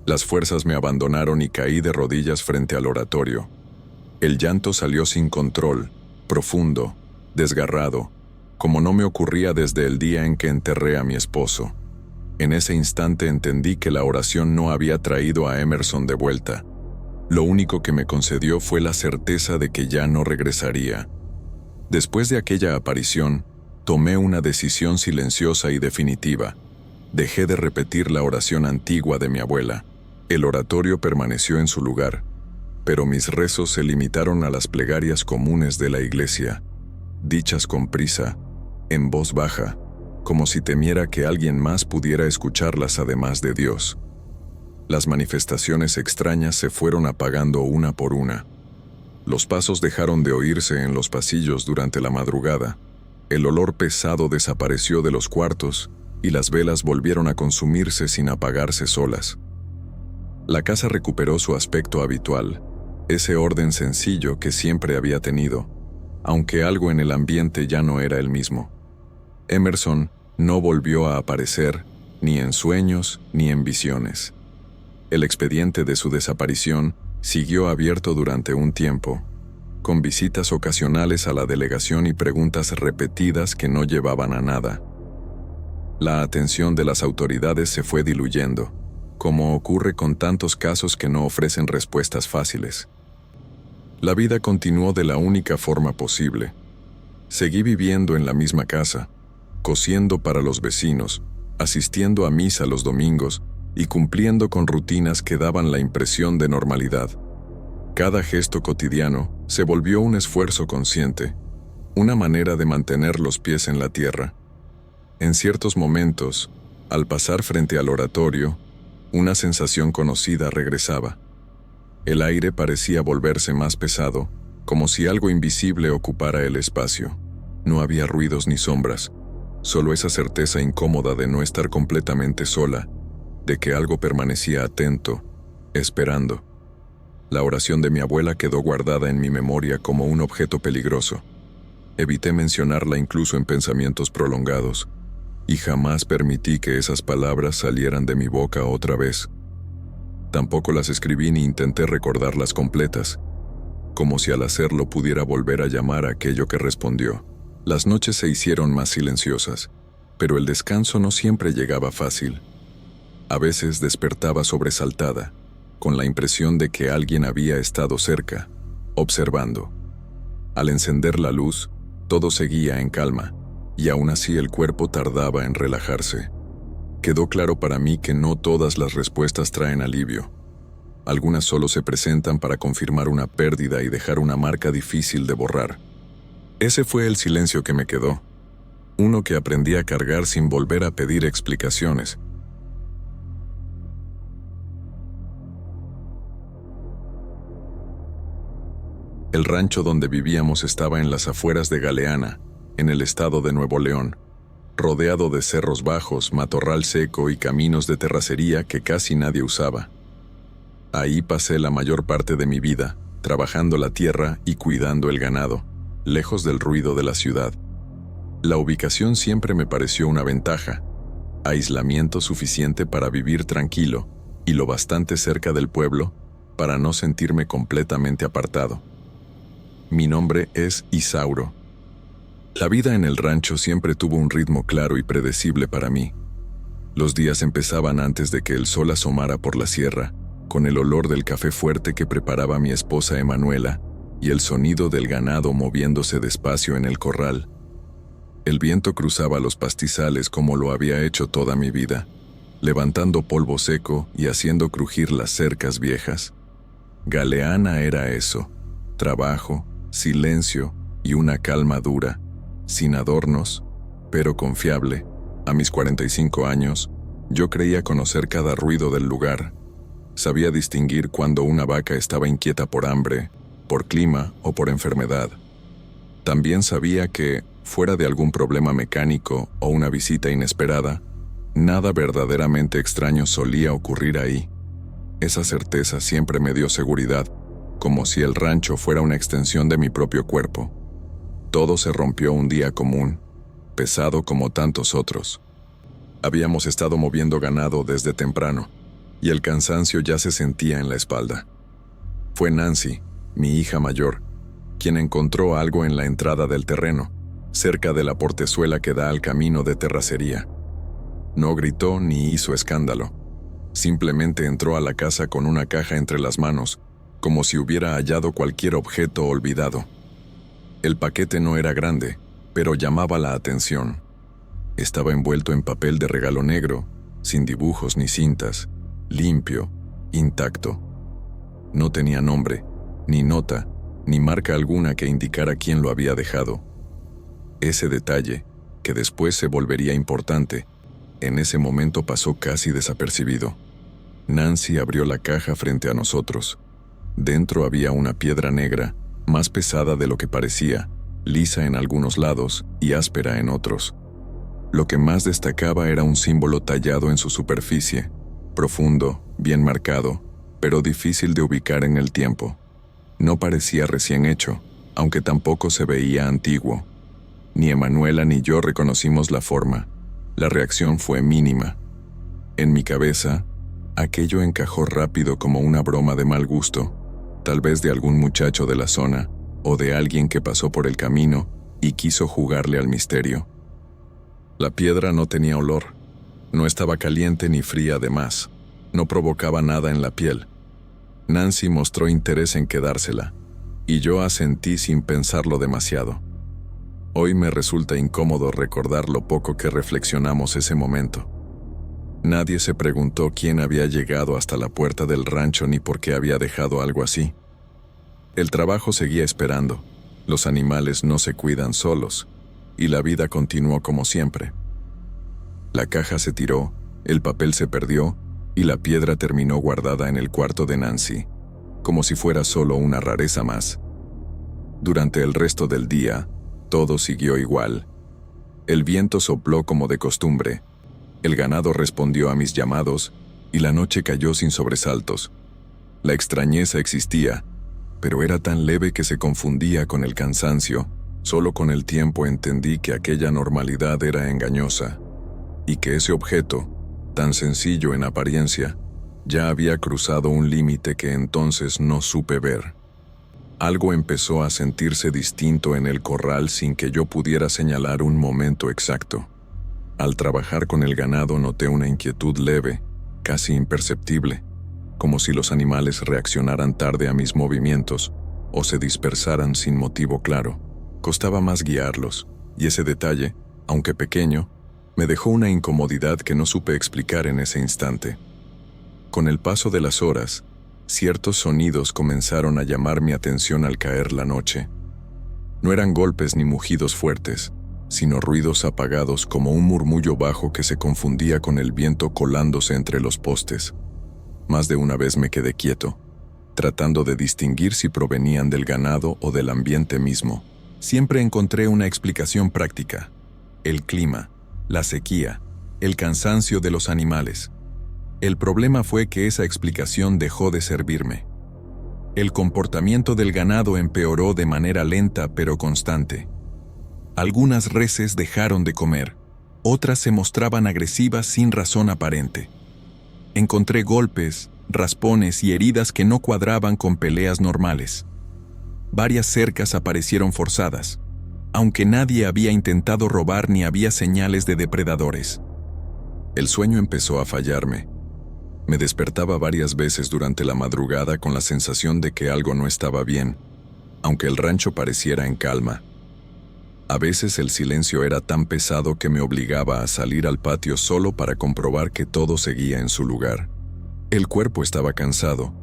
Las fuerzas me abandonaron y caí de rodillas frente al oratorio. El llanto salió sin control, profundo, desgarrado, como no me ocurría desde el día en que enterré a mi esposo. En ese instante entendí que la oración no había traído a Emerson de vuelta. Lo único que me concedió fue la certeza de que ya no regresaría. Después de aquella aparición, tomé una decisión silenciosa y definitiva. Dejé de repetir la oración antigua de mi abuela. El oratorio permaneció en su lugar, pero mis rezos se limitaron a las plegarias comunes de la iglesia, dichas con prisa, en voz baja, como si temiera que alguien más pudiera escucharlas además de Dios. Las manifestaciones extrañas se fueron apagando una por una. Los pasos dejaron de oírse en los pasillos durante la madrugada. El olor pesado desapareció de los cuartos y las velas volvieron a consumirse sin apagarse solas. La casa recuperó su aspecto habitual, ese orden sencillo que siempre había tenido, aunque algo en el ambiente ya no era el mismo. Emerson no volvió a aparecer, ni en sueños ni en visiones. El expediente de su desaparición siguió abierto durante un tiempo, con visitas ocasionales a la delegación y preguntas repetidas que no llevaban a nada. La atención de las autoridades se fue diluyendo, como ocurre con tantos casos que no ofrecen respuestas fáciles. La vida continuó de la única forma posible. Seguí viviendo en la misma casa, cosiendo para los vecinos, asistiendo a misa los domingos y cumpliendo con rutinas que daban la impresión de normalidad. Cada gesto cotidiano se volvió un esfuerzo consciente, una manera de mantener los pies en la tierra. En ciertos momentos, al pasar frente al oratorio, una sensación conocida regresaba. El aire parecía volverse más pesado, como si algo invisible ocupara el espacio. No había ruidos ni sombras, solo esa certeza incómoda de no estar completamente sola, de que algo permanecía atento, esperando. La oración de mi abuela quedó guardada en mi memoria como un objeto peligroso. Evité mencionarla incluso en pensamientos prolongados, y jamás permití que esas palabras salieran de mi boca otra vez. Tampoco las escribí ni intenté recordarlas completas, como si al hacerlo pudiera volver a llamar a aquello que respondió. Las noches se hicieron más silenciosas, pero el descanso no siempre llegaba fácil. A veces despertaba sobresaltada, con la impresión de que alguien había estado cerca, observando. Al encender la luz, todo seguía en calma, y aún así el cuerpo tardaba en relajarse. Quedó claro para mí que no todas las respuestas traen alivio. Algunas solo se presentan para confirmar una pérdida y dejar una marca difícil de borrar. Ese fue el silencio que me quedó, uno que aprendí a cargar sin volver a pedir explicaciones. El rancho donde vivíamos estaba en las afueras de Galeana, en el estado de Nuevo León, rodeado de cerros bajos, matorral seco y caminos de terracería que casi nadie usaba. Ahí pasé la mayor parte de mi vida, trabajando la tierra y cuidando el ganado, lejos del ruido de la ciudad. La ubicación siempre me pareció una ventaja, aislamiento suficiente para vivir tranquilo y lo bastante cerca del pueblo para no sentirme completamente apartado. Mi nombre es Isauro. La vida en el rancho siempre tuvo un ritmo claro y predecible para mí. Los días empezaban antes de que el sol asomara por la sierra, con el olor del café fuerte que preparaba mi esposa Emanuela y el sonido del ganado moviéndose despacio en el corral. El viento cruzaba los pastizales como lo había hecho toda mi vida, levantando polvo seco y haciendo crujir las cercas viejas. Galeana era eso: trabajo, silencio y una calma dura, sin adornos, pero confiable. A mis 45 años, yo creía conocer cada ruido del lugar. Sabía distinguir cuando una vaca estaba inquieta por hambre, por clima o por enfermedad. También sabía que, fuera de algún problema mecánico o una visita inesperada, nada verdaderamente extraño solía ocurrir ahí. Esa certeza siempre me dio seguridad, como si el rancho fuera una extensión de mi propio cuerpo. Todo se rompió un día común, pesado como tantos otros. Habíamos estado moviendo ganado desde temprano, y el cansancio ya se sentía en la espalda. Fue Nancy, mi hija mayor, quien encontró algo en la entrada del terreno, cerca de la portezuela que da al camino de terracería. No gritó ni hizo escándalo. Simplemente entró a la casa con una caja entre las manos, como si hubiera hallado cualquier objeto olvidado. El paquete no era grande, pero llamaba la atención. Estaba envuelto en papel de regalo negro, sin dibujos ni cintas, limpio, intacto. No tenía nombre, ni nota, ni marca alguna que indicara quién lo había dejado. Ese detalle, que después se volvería importante, en ese momento pasó casi desapercibido. Nancy abrió la caja frente a nosotros. Dentro había una piedra negra, más pesada de lo que parecía, lisa en algunos lados y áspera en otros. Lo que más destacaba era un símbolo tallado en su superficie, profundo, bien marcado, pero difícil de ubicar en el tiempo. No parecía recién hecho, aunque tampoco se veía antiguo. Ni Emanuela ni yo reconocimos la forma. La reacción fue mínima. En mi cabeza, aquello encajó rápido como una broma de mal gusto, tal vez de algún muchacho de la zona o de alguien que pasó por el camino y quiso jugarle al misterio. La piedra no tenía olor, no estaba caliente ni fría además, no provocaba nada en la piel. Nancy mostró interés en quedársela, y yo asentí sin pensarlo demasiado. Hoy me resulta incómodo recordar lo poco que reflexionamos ese momento. Nadie se preguntó quién había llegado hasta la puerta del rancho ni por qué había dejado algo así. El trabajo seguía esperando, los animales no se cuidan solos, y la vida continuó como siempre. La caja se tiró, el papel se perdió, y la piedra terminó guardada en el cuarto de Nancy, como si fuera solo una rareza más. Durante el resto del día, todo siguió igual. El viento sopló como de costumbre, el ganado respondió a mis llamados, y la noche cayó sin sobresaltos. La extrañeza existía, pero era tan leve que se confundía con el cansancio. Solo con el tiempo entendí que aquella normalidad era engañosa, y que ese objeto, tan sencillo en apariencia, ya había cruzado un límite que entonces no supe ver. Algo empezó a sentirse distinto en el corral sin que yo pudiera señalar un momento exacto. Al trabajar con el ganado noté una inquietud leve, casi imperceptible, como si los animales reaccionaran tarde a mis movimientos o se dispersaran sin motivo claro. Costaba más guiarlos, y ese detalle, aunque pequeño, me dejó una incomodidad que no supe explicar en ese instante. Con el paso de las horas, ciertos sonidos comenzaron a llamar mi atención al caer la noche. No eran golpes ni mugidos fuertes, sino ruidos apagados como un murmullo bajo que se confundía con el viento colándose entre los postes. Más de una vez me quedé quieto, tratando de distinguir si provenían del ganado o del ambiente mismo. Siempre encontré una explicación práctica: el clima, la sequía, el cansancio de los animales. El problema fue que esa explicación dejó de servirme. El comportamiento del ganado empeoró de manera lenta pero constante. Algunas reses dejaron de comer, otras se mostraban agresivas sin razón aparente. Encontré golpes, raspones y heridas que no cuadraban con peleas normales. Varias cercas aparecieron forzadas, aunque nadie había intentado robar ni había señales de depredadores. El sueño empezó a fallarme. Me despertaba varias veces durante la madrugada con la sensación de que algo no estaba bien, aunque el rancho pareciera en calma. A veces el silencio era tan pesado que me obligaba a salir al patio solo para comprobar que todo seguía en su lugar. El cuerpo estaba cansado,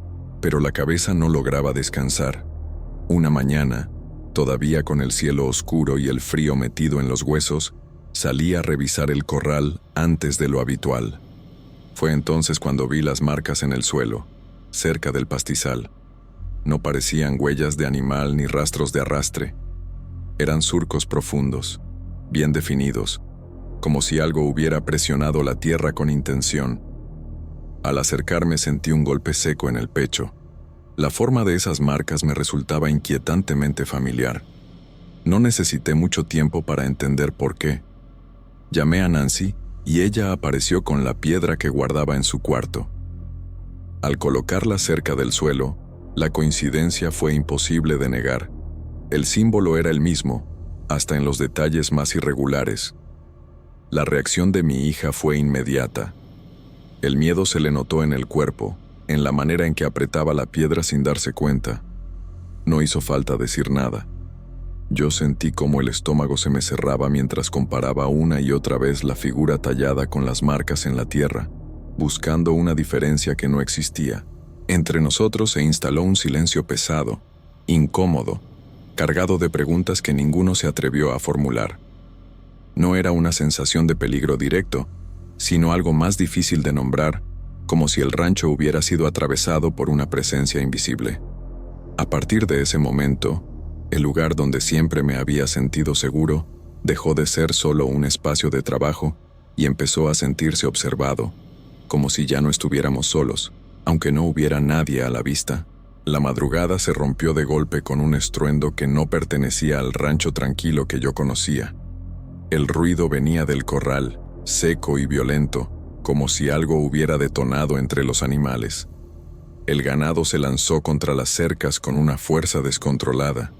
pero la cabeza no lograba descansar. Una mañana, todavía con el cielo oscuro y el frío metido en los huesos, salí a revisar el corral antes de lo habitual. Fue entonces cuando vi las marcas en el suelo, cerca del pastizal. No parecían huellas de animal ni rastros de arrastre. Eran surcos profundos, bien definidos, como si algo hubiera presionado la tierra con intención. Al acercarme sentí un golpe seco en el pecho. La forma de esas marcas me resultaba inquietantemente familiar. No necesité mucho tiempo para entender por qué. Llamé a Nancy y ella apareció con la piedra que guardaba en su cuarto. Al colocarla cerca del suelo, la coincidencia fue imposible de negar. El símbolo era el mismo, hasta en los detalles más irregulares. La reacción de mi hija fue inmediata. El miedo se le notó en el cuerpo, en la manera en que apretaba la piedra sin darse cuenta. No hizo falta decir nada. Yo sentí cómo el estómago se me cerraba mientras comparaba una y otra vez la figura tallada con las marcas en la tierra, buscando una diferencia que no existía. Entre nosotros se instaló un silencio pesado, incómodo, cargado de preguntas que ninguno se atrevió a formular. No era una sensación de peligro directo, sino algo más difícil de nombrar, como si el rancho hubiera sido atravesado por una presencia invisible. A partir de ese momento, el lugar donde siempre me había sentido seguro dejó de ser solo un espacio de trabajo y empezó a sentirse observado, como si ya no estuviéramos solos, aunque no hubiera nadie a la vista. La madrugada se rompió de golpe con un estruendo que no pertenecía al rancho tranquilo que yo conocía. El ruido venía del corral, seco y violento, como si algo hubiera detonado entre los animales. El ganado se lanzó contra las cercas con una fuerza descontrolada,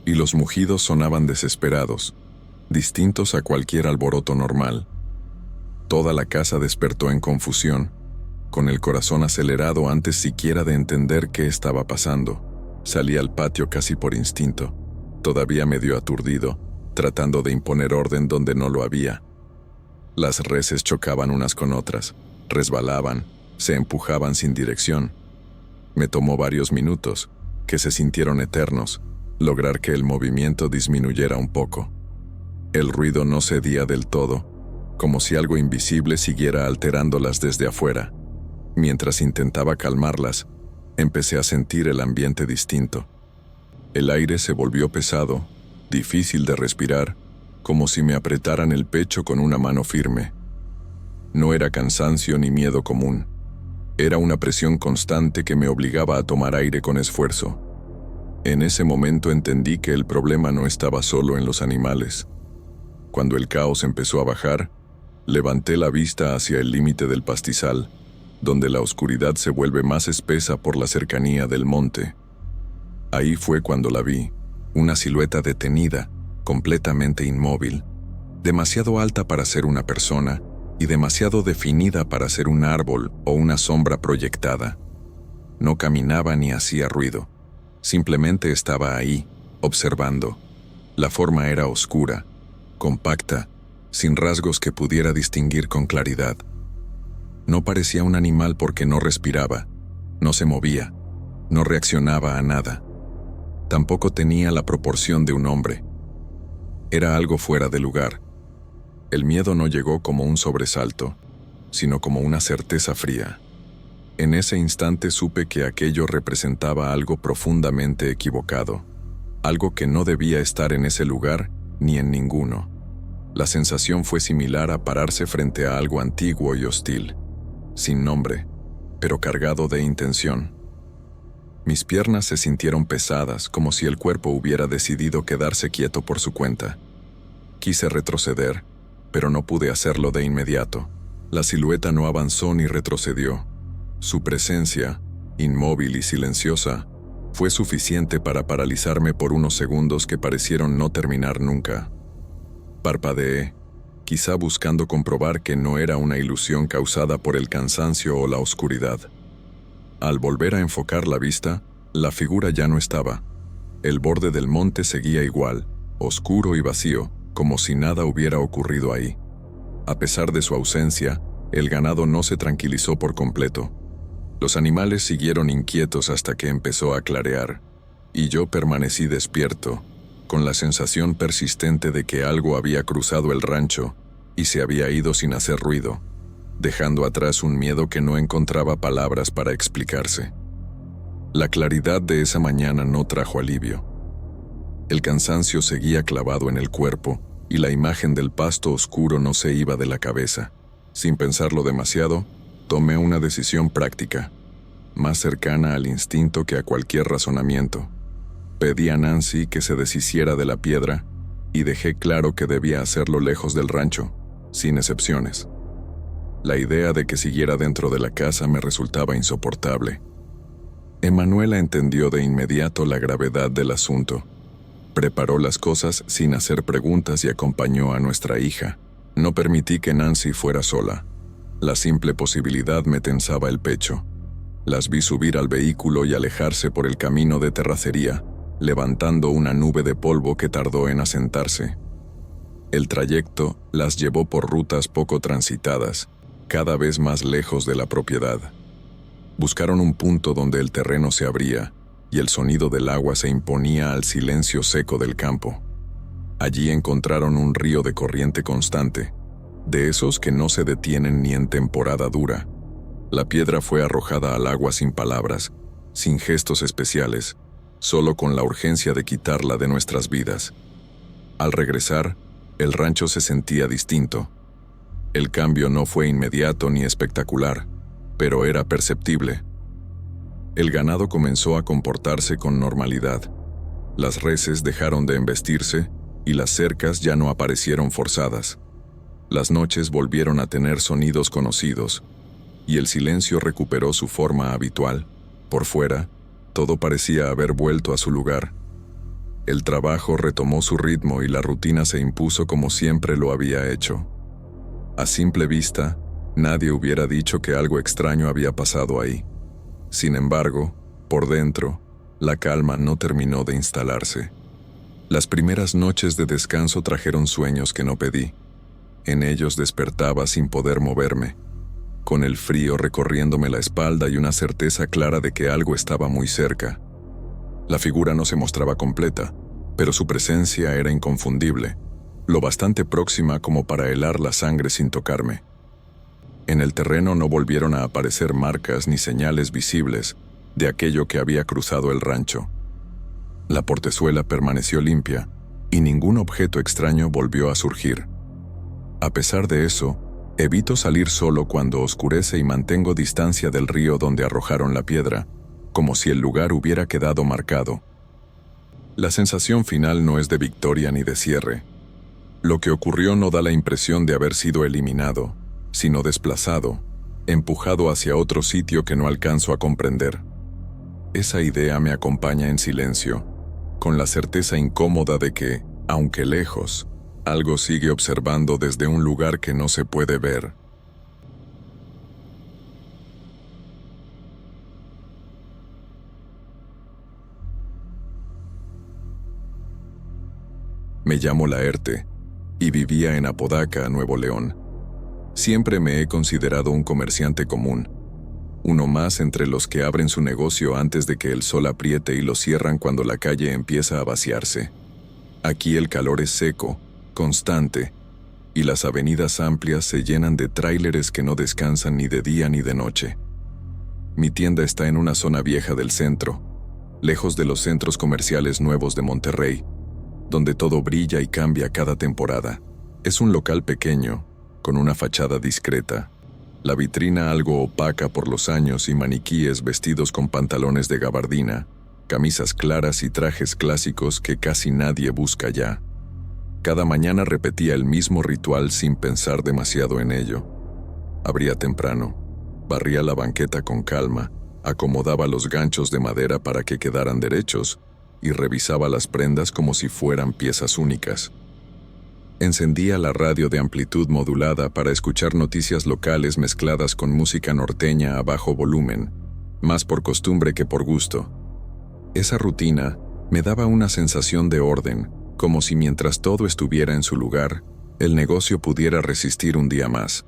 y los mugidos sonaban desesperados, distintos a cualquier alboroto normal. Toda la casa despertó en confusión, con el corazón acelerado antes siquiera de entender qué estaba pasando. Salí al patio casi por instinto, todavía medio aturdido, tratando de imponer orden donde no lo había. Las reses chocaban unas con otras, resbalaban, se empujaban sin dirección. Me tomó varios minutos, que se sintieron eternos, lograr que el movimiento disminuyera un poco. El ruido no cedía del todo, como si algo invisible siguiera alterándolas desde afuera. Mientras intentaba calmarlas, empecé a sentir el ambiente distinto. El aire se volvió pesado, difícil de respirar, como si me apretaran el pecho con una mano firme. No era cansancio ni miedo común. Era una presión constante que me obligaba a tomar aire con esfuerzo. En ese momento entendí que el problema no estaba solo en los animales. Cuando el caos empezó a bajar, levanté la vista hacia el límite del pastizal, donde la oscuridad se vuelve más espesa por la cercanía del monte. Ahí fue cuando la vi, una silueta detenida, completamente inmóvil, demasiado alta para ser una persona y demasiado definida para ser un árbol o una sombra proyectada. No caminaba ni hacía ruido. Simplemente estaba ahí, observando. La forma era oscura, compacta, sin rasgos que pudiera distinguir con claridad. No parecía un animal porque no respiraba, no se movía, no reaccionaba a nada. Tampoco tenía la proporción de un hombre. Era algo fuera de lugar. El miedo no llegó como un sobresalto, sino como una certeza fría. En ese instante supe que aquello representaba algo profundamente equivocado, algo que no debía estar en ese lugar ni en ninguno. La sensación fue similar a pararse frente a algo antiguo y hostil, sin nombre, pero cargado de intención. Mis piernas se sintieron pesadas, como si el cuerpo hubiera decidido quedarse quieto por su cuenta. Quise retroceder, pero no pude hacerlo de inmediato. La silueta no avanzó ni retrocedió. Su presencia, inmóvil y silenciosa, fue suficiente para paralizarme por unos segundos que parecieron no terminar nunca. Parpadeé, quizá buscando comprobar que no era una ilusión causada por el cansancio o la oscuridad. Al volver a enfocar la vista, la figura ya no estaba. El borde del monte seguía igual, oscuro y vacío, como si nada hubiera ocurrido ahí. A pesar de su ausencia, el ganado no se tranquilizó por completo. Los animales siguieron inquietos hasta que empezó a clarear, y yo permanecí despierto, con la sensación persistente de que algo había cruzado el rancho y se había ido sin hacer ruido, dejando atrás un miedo que no encontraba palabras para explicarse. La claridad de esa mañana no trajo alivio. El cansancio seguía clavado en el cuerpo y la imagen del pasto oscuro no se iba de la cabeza. Sin pensarlo demasiado, tomé una decisión práctica, más cercana al instinto que a cualquier razonamiento. Pedí a Nancy que se deshiciera de la piedra y dejé claro que debía hacerlo lejos del rancho, sin excepciones. La idea de que siguiera dentro de la casa me resultaba insoportable. Emanuela entendió de inmediato la gravedad del asunto. Preparó las cosas sin hacer preguntas y acompañó a nuestra hija. No permití que Nancy fuera sola. La simple posibilidad me tensaba el pecho. Las vi subir al vehículo y alejarse por el camino de terracería, levantando una nube de polvo que tardó en asentarse. El trayecto las llevó por rutas poco transitadas, cada vez más lejos de la propiedad. Buscaron un punto donde el terreno se abría y el sonido del agua se imponía al silencio seco del campo. Allí encontraron un río de corriente constante, de esos que no se detienen ni en temporada dura. La piedra fue arrojada al agua sin palabras, sin gestos especiales, solo con la urgencia de quitarla de nuestras vidas. Al regresar, el rancho se sentía distinto. El cambio no fue inmediato ni espectacular, pero era perceptible. El ganado comenzó a comportarse con normalidad. Las reses dejaron de embestirse y las cercas ya no aparecieron forzadas. Las noches volvieron a tener sonidos conocidos, y el silencio recuperó su forma habitual. Por fuera, todo parecía haber vuelto a su lugar. El trabajo retomó su ritmo y la rutina se impuso como siempre lo había hecho. A simple vista, nadie hubiera dicho que algo extraño había pasado ahí. Sin embargo, por dentro, la calma no terminó de instalarse. Las primeras noches de descanso trajeron sueños que no pedí. En ellos despertaba sin poder moverme, con el frío recorriéndome la espalda y una certeza clara de que algo estaba muy cerca. La figura no se mostraba completa, pero su presencia era inconfundible, lo bastante próxima como para helar la sangre sin tocarme. En el terreno no volvieron a aparecer marcas ni señales visibles de aquello que había cruzado el rancho. La portezuela permaneció limpia y ningún objeto extraño volvió a surgir. A pesar de eso, evito salir solo cuando oscurece y mantengo distancia del río donde arrojaron la piedra, como si el lugar hubiera quedado marcado. La sensación final no es de victoria ni de cierre. Lo que ocurrió no da la impresión de haber sido eliminado, sino desplazado, empujado hacia otro sitio que no alcanzo a comprender. Esa idea me acompaña en silencio, con la certeza incómoda de que, aunque lejos, algo sigue observando desde un lugar que no se puede ver. Me llamo Laerte y vivía en Apodaca, Nuevo León. Siempre me he considerado un comerciante común, uno más entre los que abren su negocio antes de que el sol apriete y lo cierran cuando la calle empieza a vaciarse. Aquí el calor es seco, constante, y las avenidas amplias se llenan de tráileres que no descansan ni de día ni de noche. Mi tienda está en una zona vieja del centro, lejos de los centros comerciales nuevos de Monterrey, donde todo brilla y cambia cada temporada. Es un local pequeño, con una fachada discreta, la vitrina algo opaca por los años y maniquíes vestidos con pantalones de gabardina, camisas claras y trajes clásicos que casi nadie busca ya. Cada mañana repetía el mismo ritual sin pensar demasiado en ello. Abría temprano, barría la banqueta con calma, acomodaba los ganchos de madera para que quedaran derechos y revisaba las prendas como si fueran piezas únicas. Encendía la radio de amplitud modulada para escuchar noticias locales mezcladas con música norteña a bajo volumen, más por costumbre que por gusto. Esa rutina me daba una sensación de orden, como si mientras todo estuviera en su lugar, el negocio pudiera resistir un día más.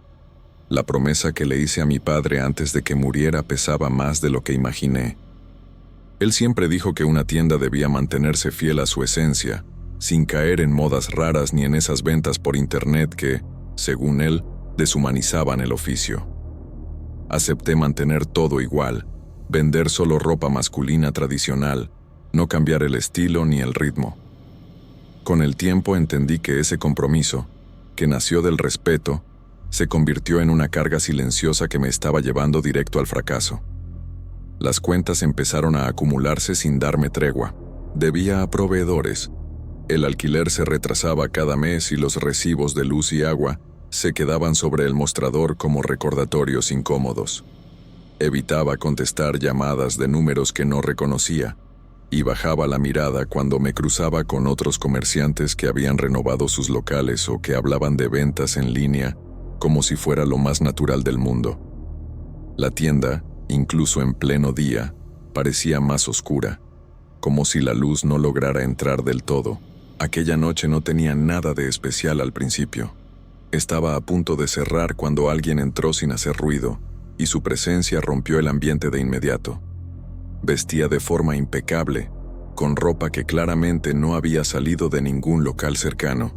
La promesa que le hice a mi padre antes de que muriera pesaba más de lo que imaginé. Él siempre dijo que una tienda debía mantenerse fiel a su esencia, sin caer en modas raras ni en esas ventas por internet que, según él, deshumanizaban el oficio. Acepté mantener todo igual, vender solo ropa masculina tradicional, no cambiar el estilo ni el ritmo. Con el tiempo entendí que ese compromiso, que nació del respeto, se convirtió en una carga silenciosa que me estaba llevando directo al fracaso. Las cuentas empezaron a acumularse sin darme tregua. Debía a proveedores, El alquiler se retrasaba cada mes y los recibos de luz y agua se quedaban sobre el mostrador como recordatorios incómodos. Evitaba contestar llamadas de números que no reconocía y bajaba la mirada cuando me cruzaba con otros comerciantes que habían renovado sus locales o que hablaban de ventas en línea como si fuera lo más natural del mundo. La tienda, incluso en pleno día, parecía más oscura, como si la luz no lograra entrar del todo. Aquella noche no tenía nada de especial al principio. Estaba a punto de cerrar cuando alguien entró sin hacer ruido, y su presencia rompió el ambiente de inmediato. Vestía de forma impecable, con ropa que claramente no había salido de ningún local cercano,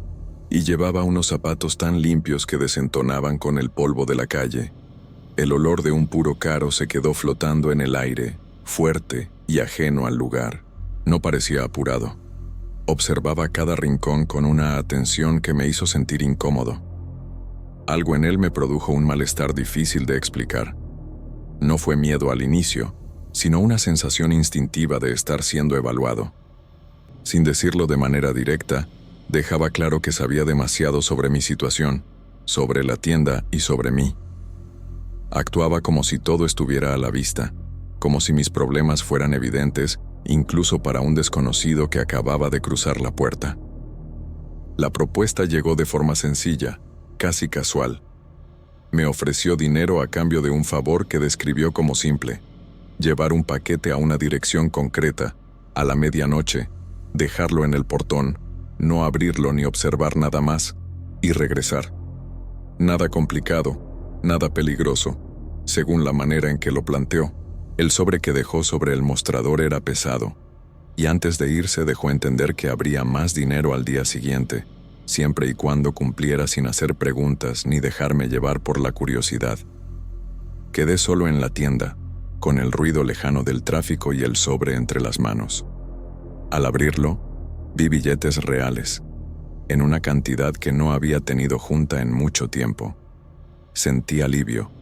y llevaba unos zapatos tan limpios que desentonaban con el polvo de la calle. El olor de un puro caro se quedó flotando en el aire, fuerte y ajeno al lugar. No parecía apurado. Observaba cada rincón con una atención que me hizo sentir incómodo. Algo en él me produjo un malestar difícil de explicar. No fue miedo al inicio, sino una sensación instintiva de estar siendo evaluado. Sin decirlo de manera directa, dejaba claro que sabía demasiado sobre mi situación, sobre la tienda y sobre mí. Actuaba como si todo estuviera a la vista, como si mis problemas fueran evidentes, incluso para un desconocido que acababa de cruzar la puerta. La propuesta llegó de forma sencilla, casi casual. Me ofreció dinero a cambio de un favor que describió como simple: llevar un paquete a una dirección concreta, a la medianoche, dejarlo en el portón, no abrirlo ni observar nada más, y regresar. Nada complicado, nada peligroso, según la manera en que lo planteó. El sobre que dejó sobre el mostrador era pesado, y antes de irse dejó entender que habría más dinero al día siguiente, siempre y cuando cumpliera sin hacer preguntas ni dejarme llevar por la curiosidad. Quedé solo en la tienda, con el ruido lejano del tráfico y el sobre entre las manos. Al abrirlo, vi billetes reales, en una cantidad que no había tenido junta en mucho tiempo. Sentí alivio,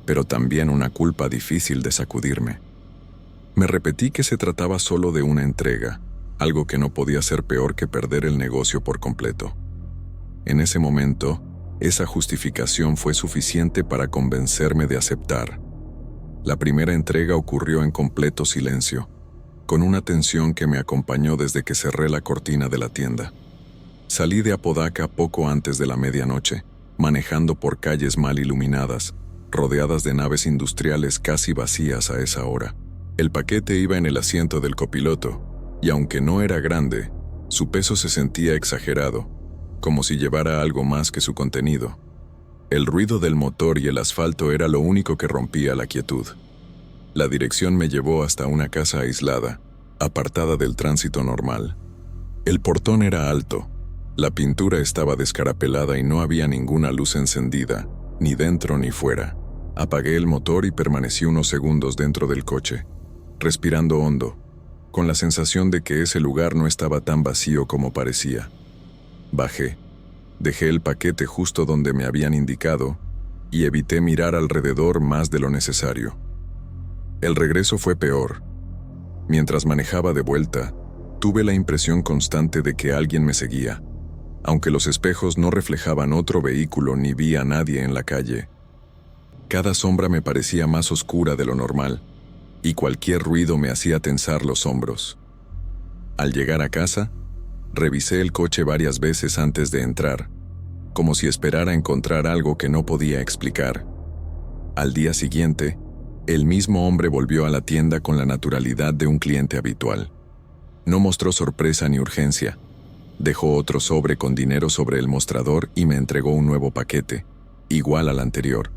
pero también una culpa difícil de sacudirme. Me repetí que se trataba solo de una entrega, algo que no podía ser peor que perder el negocio por completo. En ese momento, esa justificación fue suficiente para convencerme de aceptar. La primera entrega ocurrió en completo silencio, con una tensión que me acompañó desde que cerré la cortina de la tienda. Salí de Apodaca poco antes de la medianoche, manejando por calles mal iluminadas, rodeadas de naves industriales casi vacías a esa hora. El paquete iba en el asiento del copiloto, y aunque no era grande, su peso se sentía exagerado, como si llevara algo más que su contenido. El ruido del motor y el asfalto era lo único que rompía la quietud. La dirección me llevó hasta una casa aislada, apartada del tránsito normal. El portón era alto, la pintura estaba descarapelada y no había ninguna luz encendida, ni dentro ni fuera. Apagué el motor y permanecí unos segundos dentro del coche, respirando hondo, con la sensación de que ese lugar no estaba tan vacío como parecía. Bajé, dejé el paquete justo donde me habían indicado y evité mirar alrededor más de lo necesario. El regreso fue peor. Mientras manejaba de vuelta, tuve la impresión constante de que alguien me seguía, aunque los espejos no reflejaban otro vehículo ni vi a nadie en la calle. Cada sombra me parecía más oscura de lo normal, y cualquier ruido me hacía tensar los hombros. Al llegar a casa, revisé el coche varias veces antes de entrar, como si esperara encontrar algo que no podía explicar. Al día siguiente, el mismo hombre volvió a la tienda con la naturalidad de un cliente habitual. No mostró sorpresa ni urgencia. Dejó otro sobre con dinero sobre el mostrador y me entregó un nuevo paquete, igual al anterior.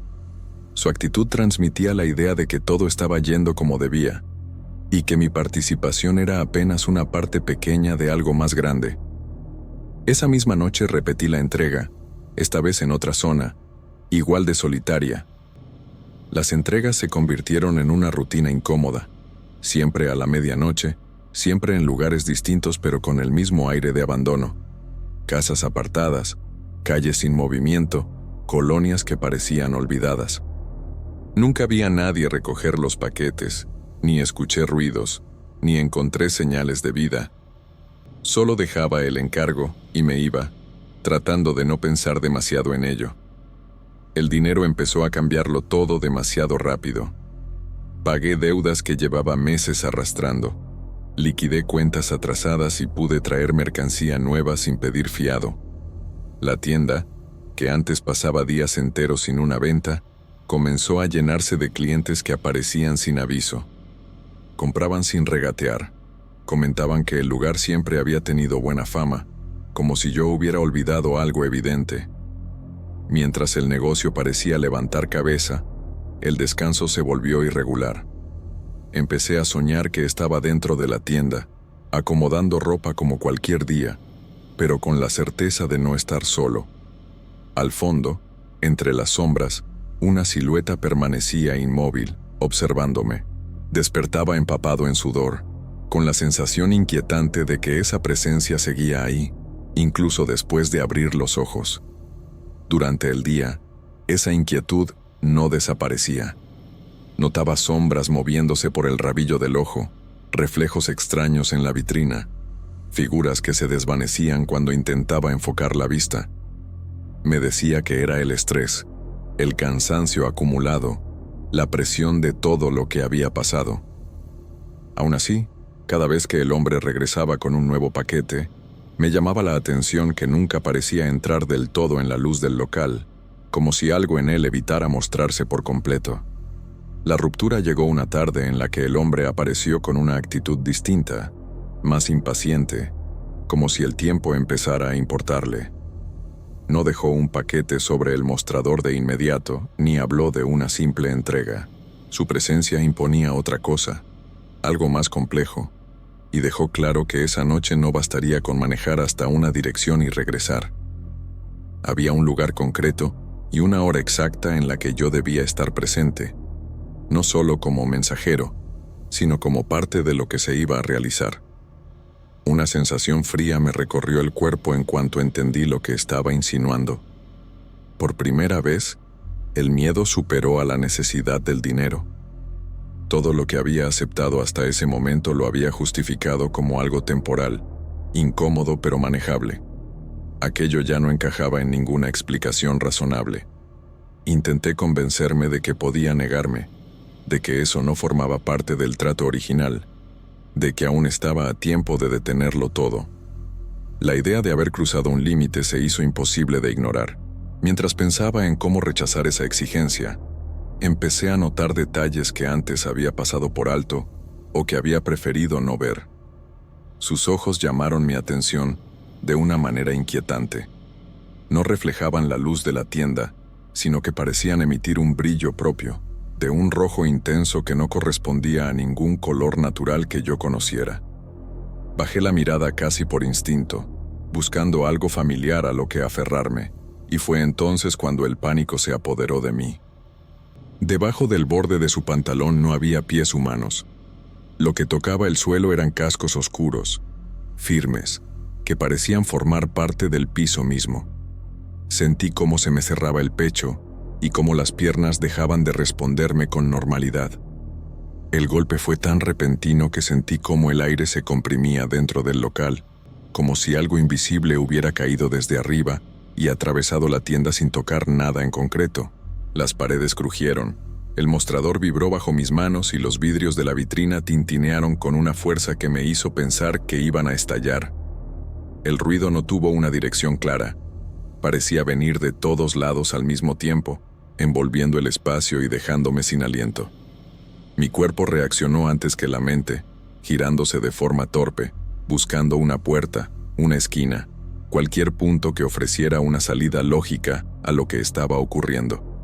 Su actitud transmitía la idea de que todo estaba yendo como debía, y que mi participación era apenas una parte pequeña de algo más grande. Esa misma noche repetí la entrega, esta vez en otra zona, igual de solitaria. Las entregas se convirtieron en una rutina incómoda, siempre a la medianoche, siempre en lugares distintos pero con el mismo aire de abandono. Casas apartadas, calles sin movimiento, colonias que parecían olvidadas. Nunca vi a nadie recoger los paquetes, ni escuché ruidos, ni encontré señales de vida. Solo dejaba el encargo y me iba, tratando de no pensar demasiado en ello. El dinero empezó a cambiarlo todo demasiado rápido. Pagué deudas que llevaba meses arrastrando. Liquidé cuentas atrasadas y pude traer mercancía nueva sin pedir fiado. La tienda, que antes pasaba días enteros sin una venta, comenzó a llenarse de clientes que aparecían sin aviso. Compraban sin regatear. Comentaban que el lugar siempre había tenido buena fama, como si yo hubiera olvidado algo evidente. Mientras el negocio parecía levantar cabeza, el descanso se volvió irregular. Empecé a soñar que estaba dentro de la tienda, acomodando ropa como cualquier día, pero con la certeza de no estar solo. Al fondo, entre las sombras, una silueta permanecía inmóvil, observándome. Despertaba empapado en sudor, con la sensación inquietante de que esa presencia seguía ahí, incluso después de abrir los ojos. Durante el día, esa inquietud no desaparecía. Notaba sombras moviéndose por el rabillo del ojo, reflejos extraños en la vitrina, figuras que se desvanecían cuando intentaba enfocar la vista. Me decía que era el estrés, el cansancio acumulado, la presión de todo lo que había pasado. Aún así, cada vez que el hombre regresaba con un nuevo paquete, me llamaba la atención que nunca parecía entrar del todo en la luz del local, como si algo en él evitara mostrarse por completo. La ruptura llegó una tarde en la que el hombre apareció con una actitud distinta, más impaciente, como si el tiempo empezara a importarle. No dejó un paquete sobre el mostrador de inmediato, ni habló de una simple entrega. Su presencia imponía otra cosa, algo más complejo, y dejó claro que esa noche no bastaría con manejar hasta una dirección y regresar. Había un lugar concreto y una hora exacta en la que yo debía estar presente, no solo como mensajero, sino como parte de lo que se iba a realizar. Una sensación fría me recorrió el cuerpo en cuanto entendí lo que estaba insinuando. Por primera vez, el miedo superó a la necesidad del dinero. Todo lo que había aceptado hasta ese momento lo había justificado como algo temporal, incómodo pero manejable. Aquello ya no encajaba en ninguna explicación razonable. Intenté convencerme de que podía negarme, de que eso no formaba parte del trato original, de que aún estaba a tiempo de detenerlo todo. La idea de haber cruzado un límite se hizo imposible de ignorar. Mientras pensaba en cómo rechazar esa exigencia, empecé a notar detalles que antes había pasado por alto o que había preferido no ver. Sus ojos llamaron mi atención de una manera inquietante. No reflejaban la luz de la tienda, sino que parecían emitir un brillo propio, de un rojo intenso que no correspondía a ningún color natural que yo conociera. Bajé la mirada casi por instinto, buscando algo familiar a lo que aferrarme, y fue entonces cuando el pánico se apoderó de mí. Debajo del borde de su pantalón no había pies humanos. Lo que tocaba el suelo eran cascos oscuros, firmes, que parecían formar parte del piso mismo. Sentí cómo se me cerraba el pecho y cómo las piernas dejaban de responderme con normalidad. El golpe fue tan repentino que sentí cómo el aire se comprimía dentro del local, como si algo invisible hubiera caído desde arriba y atravesado la tienda sin tocar nada en concreto. Las paredes crujieron, el mostrador vibró bajo mis manos y los vidrios de la vitrina tintinearon con una fuerza que me hizo pensar que iban a estallar. El ruido no tuvo una dirección clara. Parecía venir de todos lados al mismo tiempo, envolviendo el espacio y dejándome sin aliento. Mi cuerpo reaccionó antes que la mente, girándose de forma torpe, buscando una puerta, una esquina, cualquier punto que ofreciera una salida lógica a lo que estaba ocurriendo.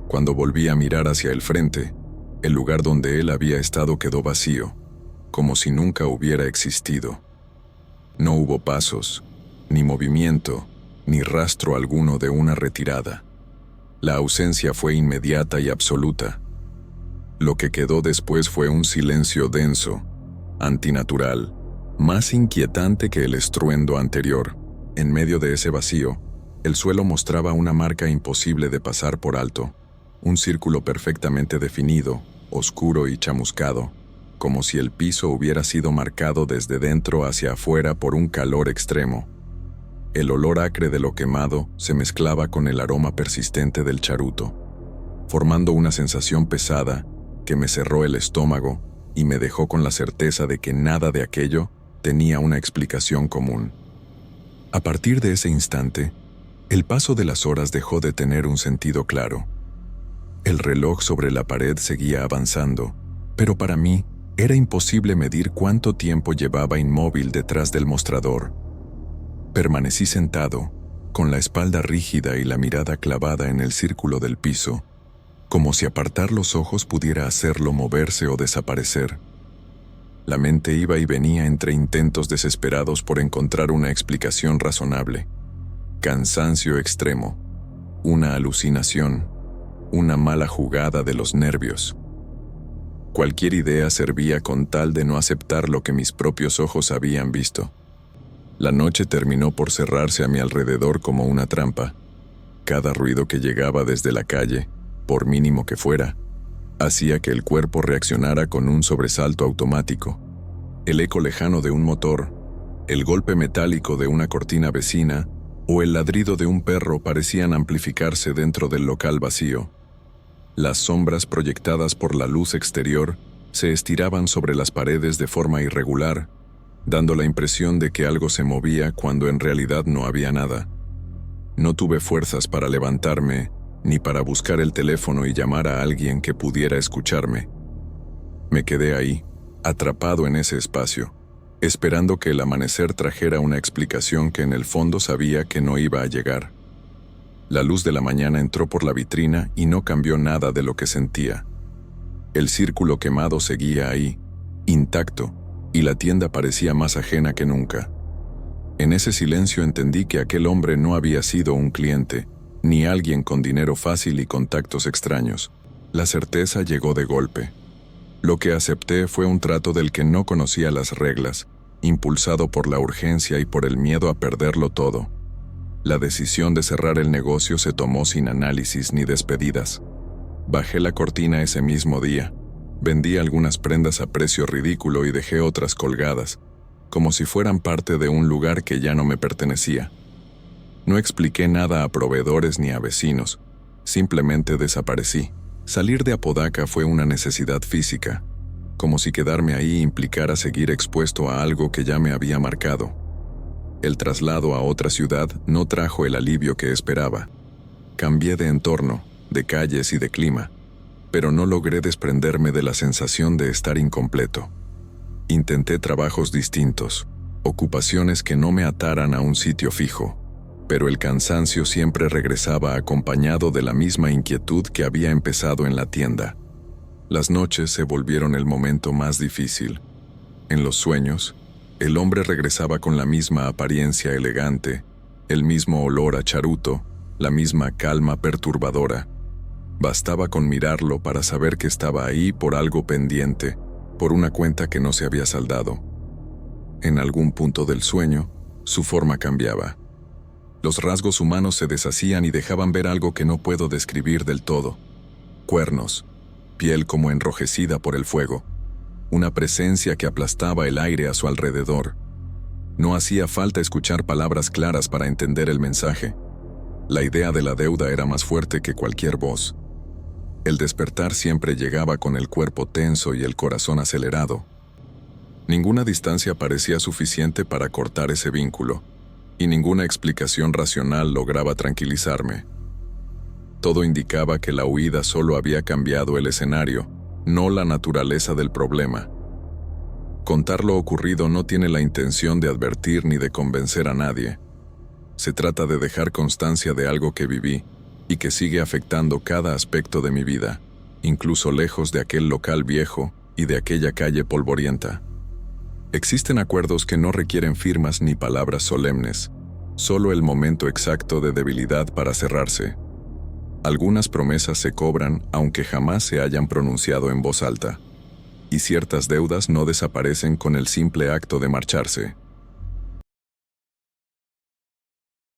Cuando volví a mirar hacia el frente, el lugar donde él había estado quedó vacío, como si nunca hubiera existido. No hubo pasos, ni movimiento, ni rastro alguno de una retirada. La ausencia fue inmediata y absoluta. Lo que quedó después fue un silencio denso, antinatural, más inquietante que el estruendo anterior. En medio de ese vacío, el suelo mostraba una marca imposible de pasar por alto, un círculo perfectamente definido, oscuro y chamuscado. como si el piso hubiera sido marcado desde dentro hacia afuera por un calor extremo. El olor acre de lo quemado se mezclaba con el aroma persistente del charuto, formando una sensación pesada que me cerró el estómago y me dejó con la certeza de que nada de aquello tenía una explicación común. A partir de ese instante, el paso de las horas dejó de tener un sentido claro. El reloj sobre la pared seguía avanzando, pero para mí era imposible medir cuánto tiempo llevaba inmóvil detrás del mostrador. Permanecí sentado, con la espalda rígida y la mirada clavada en el círculo del piso, como si apartar los ojos pudiera hacerlo moverse o desaparecer. La mente iba y venía entre intentos desesperados por encontrar una explicación razonable. Cansancio extremo, una alucinación, una mala jugada de los nervios. Cualquier idea servía con tal de no aceptar lo que mis propios ojos habían visto. La noche terminó por cerrarse a mi alrededor como una trampa. Cada ruido que llegaba desde la calle, por mínimo que fuera, hacía que el cuerpo reaccionara con un sobresalto automático. El eco lejano de un motor, el golpe metálico de una cortina vecina o el ladrido de un perro parecían amplificarse dentro del local vacío. Las sombras proyectadas por la luz exterior se estiraban sobre las paredes de forma irregular, dando la impresión de que algo se movía cuando en realidad no había nada. No tuve fuerzas para levantarme, ni para buscar el teléfono y llamar a alguien que pudiera escucharme. Me quedé ahí, atrapado en ese espacio, esperando que el amanecer trajera una explicación que en el fondo sabía que no iba a llegar. La luz de la mañana entró por la vitrina y no cambió nada de lo que sentía. El círculo quemado seguía ahí, intacto, y la tienda parecía más ajena que nunca. En ese silencio entendí que aquel hombre no había sido un cliente, ni alguien con dinero fácil y contactos extraños. La certeza llegó de golpe. Lo que acepté fue un trato del que no conocía las reglas, impulsado por la urgencia y por el miedo a perderlo todo. La decisión de cerrar el negocio se tomó sin análisis ni despedidas. Bajé la cortina ese mismo día, vendí algunas prendas a precio ridículo y dejé otras colgadas, como si fueran parte de un lugar que ya no me pertenecía. No expliqué nada a proveedores ni a vecinos, simplemente desaparecí. Salir de Apodaca fue una necesidad física, como si quedarme ahí implicara seguir expuesto a algo que ya me había marcado. El traslado a otra ciudad no trajo el alivio que esperaba. Cambié de entorno, de calles y de clima, pero no logré desprenderme de la sensación de estar incompleto. Intenté trabajos distintos, ocupaciones que no me ataran a un sitio fijo, pero el cansancio siempre regresaba acompañado de la misma inquietud que había empezado en la tienda. Las noches se volvieron el momento más difícil. En los sueños, el hombre regresaba con la misma apariencia elegante, el mismo olor a charuto, la misma calma perturbadora. Bastaba con mirarlo para saber que estaba ahí por algo pendiente, por una cuenta que no se había saldado. En algún punto del sueño, su forma cambiaba. Los rasgos humanos se deshacían y dejaban ver algo que no puedo describir del todo. Cuernos, piel como enrojecida por el fuego, una presencia que aplastaba el aire a su alrededor. No hacía falta escuchar palabras claras para entender el mensaje. La idea de la deuda era más fuerte que cualquier voz. El despertar siempre llegaba con el cuerpo tenso y el corazón acelerado. Ninguna distancia parecía suficiente para cortar ese vínculo, y ninguna explicación racional lograba tranquilizarme. Todo indicaba que la huida solo había cambiado el escenario, no la naturaleza del problema. Contar lo ocurrido no tiene la intención de advertir ni de convencer a nadie. Se trata de dejar constancia de algo que viví y que sigue afectando cada aspecto de mi vida, incluso lejos de aquel local viejo y de aquella calle polvorienta. Existen acuerdos que no requieren firmas ni palabras solemnes, solo el momento exacto de debilidad para cerrarse. Algunas promesas se cobran aunque jamás se hayan pronunciado en voz alta, y ciertas deudas no desaparecen con el simple acto de marcharse.